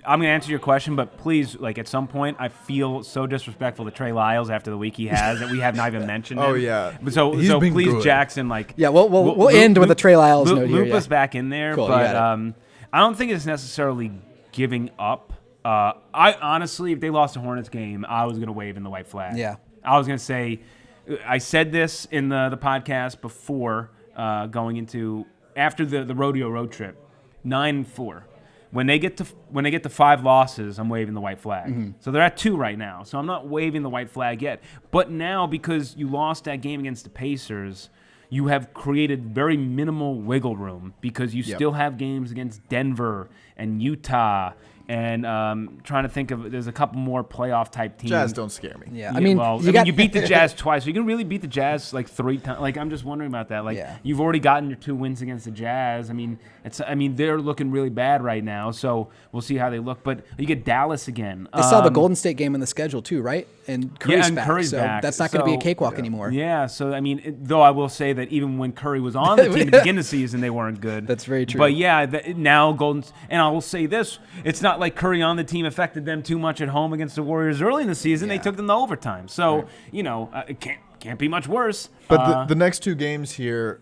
I'm going to answer your question, but please, like, at some point, I feel so disrespectful to Trey Lyles after the week he has that we have not even mentioned him. Oh, yeah. So been please, good. Jackson, like... Yeah, we'll end with a Trey Lyles note here. Loop us back in there, cool, but I don't think it's necessarily giving up. I honestly, if they lost the Hornets game, I was going to wave in the white flag. Yeah. I was going to say... I said this in the podcast before going into... After the rodeo road trip, 9-4. When they get to 5 losses, I'm waving the white flag. Mm-hmm. So they're at 2 right now. So I'm not waving the white flag yet. But now, because you lost that game against the Pacers, you have created very minimal wiggle room because you still have games against Denver and Utah. And trying to think of, there's a couple more playoff type teams. Jazz don't scare me. Yeah, you beat the Jazz twice. So you can really beat the Jazz like 3 times. Like, I'm just wondering about that. Like, you've already gotten your 2 wins against the Jazz. I mean, they're looking really bad right now. So we'll see how they look. But you get Dallas again. They saw the Golden State game in the schedule too, right? And Curry's back. Curry's so back. That's not going to be a cakewalk anymore. Yeah. So I mean, though I will say that even when Curry was on the team at the beginning of the season, they weren't good. That's very true. But yeah, now and I will say this: it's not like Curry on the team affected them too much at home against the Warriors early in the season. They took them to overtime. So it can't be much worse. But the next 2 games here,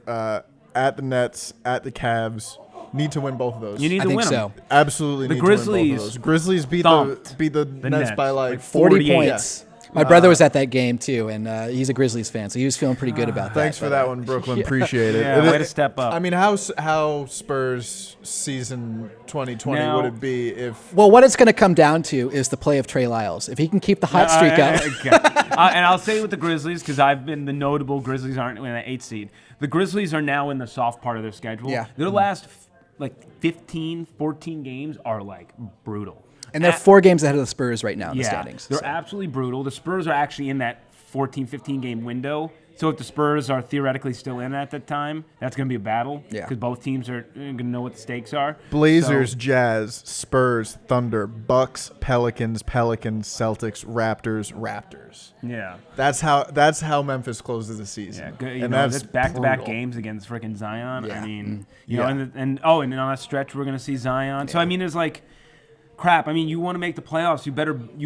at the Nets, at the Cavs, need to win both of those. You need to win them. Absolutely. The need Grizzlies to win both of those. Grizzlies beat the Nets by like 40 points. Yeah. My brother was at that game too, and he's a Grizzlies fan, so he was feeling pretty good about that. Thanks for that one, Brooklyn. Appreciate it. Yeah, way to step up. I mean, how Spurs season 2020 would it be if? Well, what it's going to come down to is the play of Trey Lyles. If he can keep the hot streak up. And I'll say with the Grizzlies, because I've been the notable Grizzlies aren't in the 8th seed. The Grizzlies are now in the soft part of their schedule. Yeah. Their last 15, 14 games are like brutal. And they're 4 games ahead of the Spurs right now in the standings. They're absolutely brutal. The Spurs are actually in that 14, 15-game window. So if the Spurs are theoretically still in at that time, that's going to be a battle. Yeah. Because both teams are going to know what the stakes are. Blazers, Jazz, Spurs, Thunder, Bucks, Pelicans, Celtics, Raptors. Yeah. That's how Memphis closes the season. Yeah. And that's back-to-back brutal. games against freaking Zion. Yeah. I mean, and on that stretch we're going to see Zion. Yeah. So I mean, it's like, crap. I mean, you want to make the playoffs, you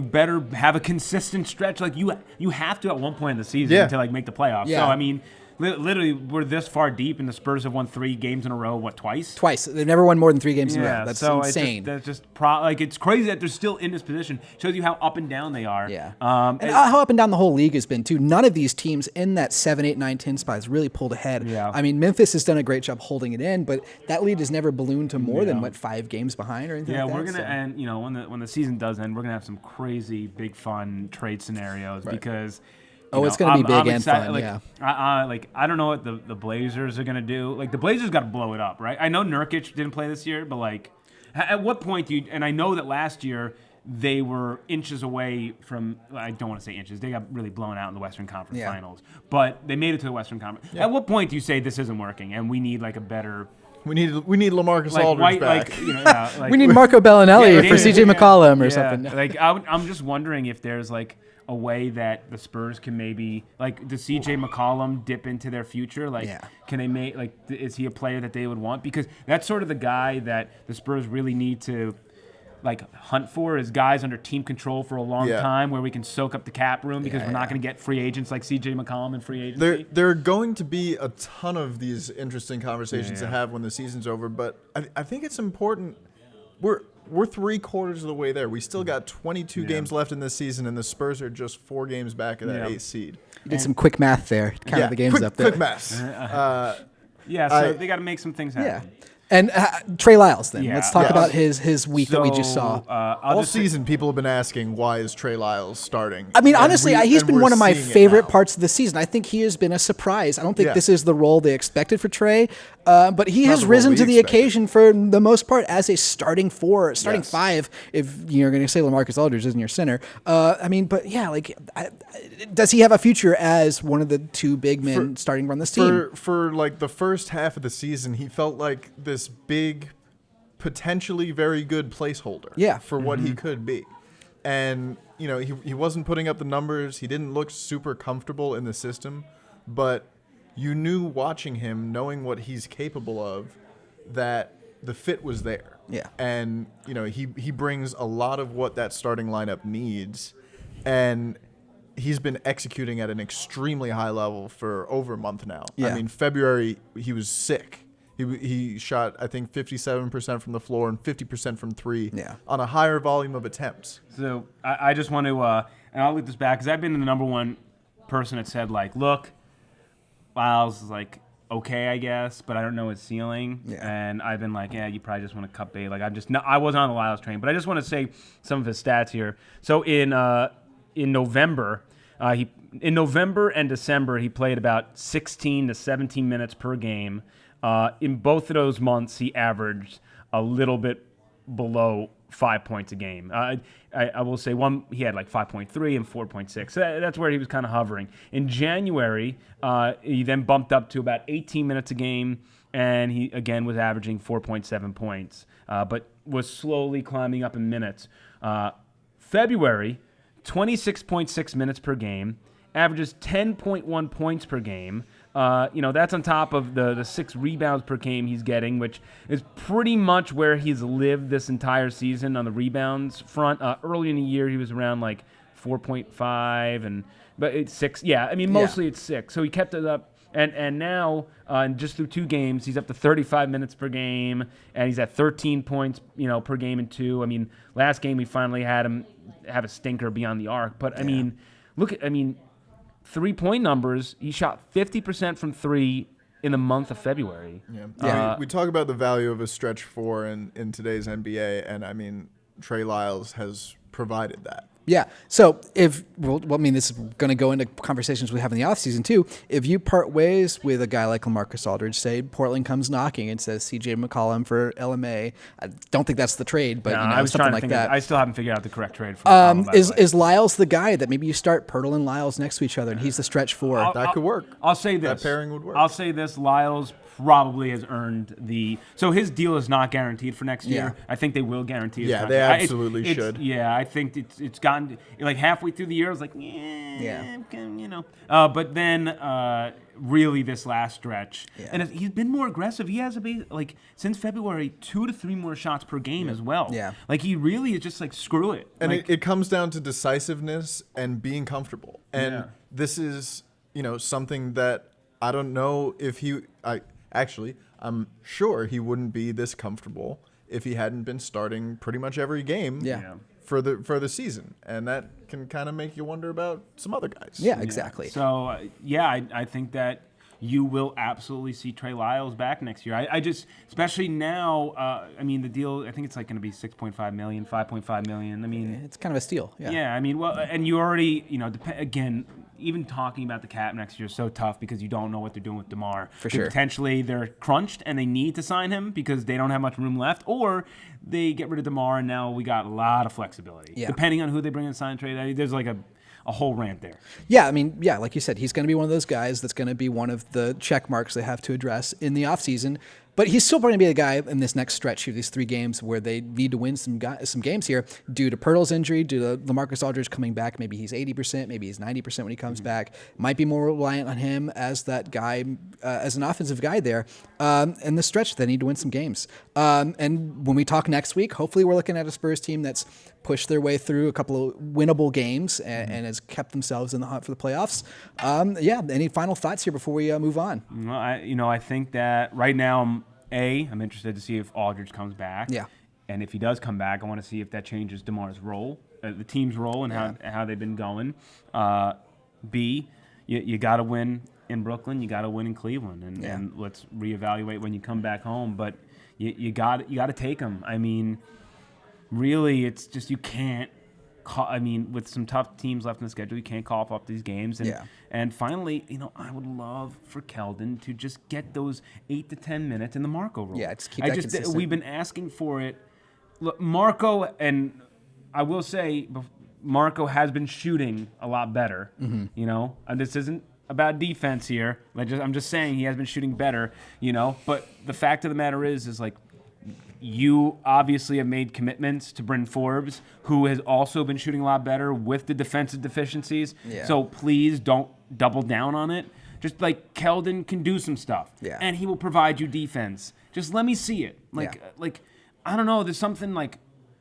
better have a consistent stretch. Like you have to at one point in the season to like make the playoffs. Yeah. So I mean, literally we're this far deep, and the Spurs have won 3 games in a row. What, twice? Twice. They've never won more than 3 games in a row. That's so insane. That's just it's crazy that they're still in this position. Shows you how up and down they are. Yeah. And how up and down the whole league has been too. None of these teams in that 7, 8, 9, 10 spot has really pulled ahead. Yeah. I mean, Memphis has done a great job holding it in, but that lead has never ballooned to more than 5 games behind or anything. Yeah, like that. we're gonna and when the season does end, we're gonna have some crazy big fun trade scenarios because. It's going to be big I'm and excited. fun. Like, yeah. I don't know what the Blazers are gonna do. Like the Blazers got to blow it up, right? I know Nurkic didn't play this year, but like, at what point do you? And I know that last year they were inches away from. I don't want to say inches. They got really blown out in the Western Conference Finals, but they made it to the Western Conference. Yeah. At what point do you say this isn't working and we need like a better? We need Lamarcus Aldridge back. We need Marco Bellinelli for CJ McCollum or something. Like I'm just wondering if there's like a way that the Spurs can maybe like does CJ McCollum dip into their future? Like, can they make like is he a player that they would want? Because that's sort of the guy that the Spurs really need to like hunt for is guys under team control for a long time where we can soak up the cap room because we're not going to get free agents like CJ McCollum in free agency. There are going to be a ton of these interesting conversations to have when the season's over, but I think it's important. We're 3/4 of the way there. We still got 22 games left in this season, and the Spurs are just 4 games back of that 8th seed. You did some quick math there. Count the games up there. Quick math. So they got to make some things happen. Yeah. And Trey Lyles, then. Yeah. Let's talk about his week that we just saw. All season, people have been asking, why is Trey Lyles starting? I mean, honestly, he's been one of my favorite now. parts of the season. I think he has been a surprise. I don't think this is the role they expected for Trey, but he has risen to the occasion for the most part as a starting 5, if you're going to say Lamarcus Aldridge isn't your center. Does he have a future as one of the 2 big men starting run this team? For like the first half of the season, he felt like this big, potentially very good placeholder for what he could be. And, he wasn't putting up the numbers. He didn't look super comfortable in the system, but you knew watching him, knowing what he's capable of, that the fit was there. Yeah. And, he brings a lot of what that starting lineup needs. And he's been executing at an extremely high level for over a month now. Yeah. I mean, February, he was sick. He shot, I think, 57% from the floor and 50% from 3 on a higher volume of attempts. So I just want to, and I'll look this back, because I've been the number one person that said, like, look, Lyles is, like, okay, I guess, but I don't know his ceiling. Yeah. And I've been like, you probably just want to cut bait. Like, I wasn't on the Lyles train, but I just want to say some of his stats here. So in November, in November and December, he played about 16 to 17 minutes per game. In both of those months, he averaged a little bit below 5 points a game. I will say he had like 5.3 and 4.6. So that's where he was kind of hovering. In January, he then bumped up to about 18 minutes a game, and he again was averaging 4.7 points, but was slowly climbing up in minutes. February, 26.6 minutes per game, averages 10.1 points per game. That's on top of the 6 rebounds per game he's getting, which is pretty much where he's lived this entire season on the rebounds front. Early in the year, he was around like 4.5, but it's 6. Yeah, I mean, mostly it's 6. So he kept it up. And now, just through 2 games, he's up to 35 minutes per game, and he's at 13 points, per game in 2. I mean, last game we finally had him have a stinker beyond the arc. But, I mean, 3-point numbers, he shot 50% from 3 in the month of February. Yeah. We talk about the value of a stretch 4 in today's NBA, and, I mean, Trey Lyles has provided that. Yeah. So this is going to go into conversations we have in the offseason too. If you part ways with a guy like Lamarcus Aldridge, say Portland comes knocking and says CJ McCollum for LMA, I don't think that's the trade, but I was something trying to like that. I still haven't figured out the correct trade for McCollum, is Lyles the guy that maybe you start Pirtle and Lyles next to each other and he's the stretch 4? That could work. I'll say this. That pairing would work. I'll say this. Lyles probably has earned so his deal is not guaranteed for next year. I think they will guarantee his contract. They absolutely should. Yeah, I think it's gotten like halfway through the year. I was like, but then really this last stretch, and he's been more aggressive. He has since February 2 to 3 more shots per game as well. Yeah, like he really is just like screw it. And it comes down to decisiveness and being comfortable. And this is something that I don't know if I'm sure he wouldn't be this comfortable if he hadn't been starting pretty much every game for the season. And that can kind of make you wonder about some other guys. Yeah, exactly. So, I think that you will absolutely see Trey Lyles back next year. I just, especially now, the deal, I think it's like going to be $6.5 million, $5.5 million. I mean, it's kind of a steal. Yeah. Yeah, I mean, well, and you already, again, even talking about the cap next year is so tough because you don't know what they're doing with DeMar. For sure. Potentially they're crunched and they need to sign him because they don't have much room left, or they get rid of DeMar and now we got a lot of flexibility. Yeah. Depending on who they bring in sign trade, there's like a whole rant there. Yeah, like you said, he's going to be one of those guys that's going to be one of the check marks they have to address in the offseason. But he's still going to be a guy in this next stretch here, these 3 games where they need to win some games here due to Pirtle's injury, due to Lamarcus Aldridge coming back. Maybe he's 80%, maybe he's 90% when he comes back. Might be more reliant on him as that guy, as an offensive guy there. In the stretch, they need to win some games. And when we talk next week, hopefully we're looking at a Spurs team that's pushed their way through a couple of winnable games and has kept themselves in the hunt for the playoffs. Any final thoughts here before we move on? Well, I think that right now, I'm interested to see if Aldridge comes back. Yeah. And if he does come back, I want to see if that changes DeMar's role, the team's role, and how they've been going. B, you got to win in Brooklyn, you got to win in Cleveland, and let's reevaluate when you come back home. But you got to take them. I mean, really, it's just you can't. With some tough teams left in the schedule, you can't cough up these games. And finally, I would love for Keldon to just get those 8 to 10 minutes in the Marco role. Yeah, just keep that consistent. We've been asking for it. Look, Marco, and I will say, Marco has been shooting a lot better. Mm-hmm. And this isn't about defense here. I'm just saying he has been shooting better. But the fact of the matter is like, you obviously have made commitments to Bryn Forbes, who has also been shooting a lot better with the defensive deficiencies. Yeah. So please don't double down on it. Just like Keldon can do some stuff, and he will provide you defense. Just let me see it. Like I don't know. There's something like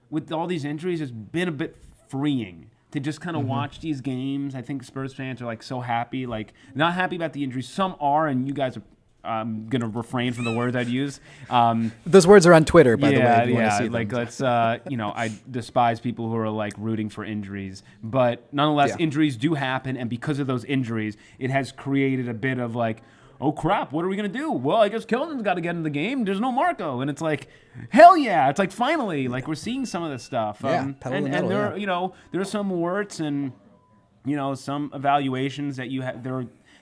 with all these injuries, it's been a bit freeing to just kind of watch these games. I think Spurs fans are like so happy, like not happy about the injuries. Some are, and you guys are. I'm going to refrain from the words I'd use. Those words are on Twitter, by the way. If you want to see them. Let's, I despise people who are like rooting for injuries. But nonetheless, injuries do happen. And because of those injuries, it has created a bit of like, oh crap, what are we going to do? Well, I guess Keldon's got to get in the game. There's no Marco. And it's like, hell yeah. It's like, finally, like we're seeing some of this stuff. And there are some warts and, some evaluations that you have.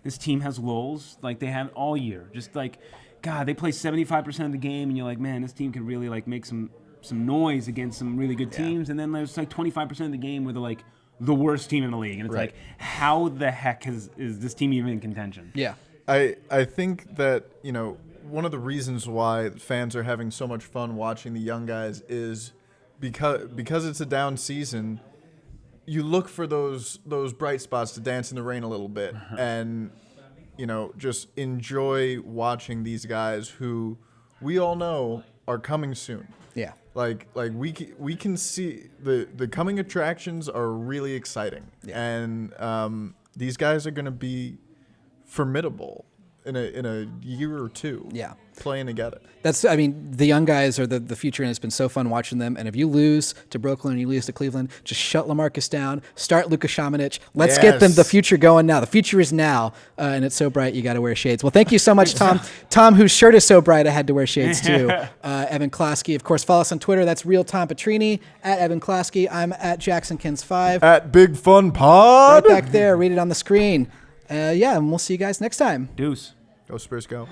This team has lulls like they have all year. Just like, God, they play 75% of the game, and you're like, man, this team can really like make some noise against some really good teams. And then there's like 25% of the game where they're like the worst team in the league, and it's like, how the heck is this team even in contention? Yeah, I think that one of the reasons why fans are having so much fun watching the young guys is because it's a down season. You look for those bright spots to dance in the rain a little bit and, just enjoy watching these guys who we all know are coming soon. Yeah. Like we can see the coming attractions are really exciting. Yeah. And these guys are going to be formidable in a year or two. Yeah. Playing together. The young guys are the future, and it's been so fun watching them. And if you lose to Brooklyn and you lose to Cleveland, just shut Lamarcus down, start Luka Šamanić. Let's get the future going now. The future is now, and it's so bright you got to wear shades. Well, thank you so much, Tom. Tom, whose shirt is so bright I had to wear shades too. Evan Klasky, of course, follow us on Twitter. That's Real Tom Petrini, at Evan Klasky. I'm at JacksonKins5. At Big Fun Pod. Right back there. Read it on the screen. And we'll see you guys next time. Deuce. Go Spurs, go.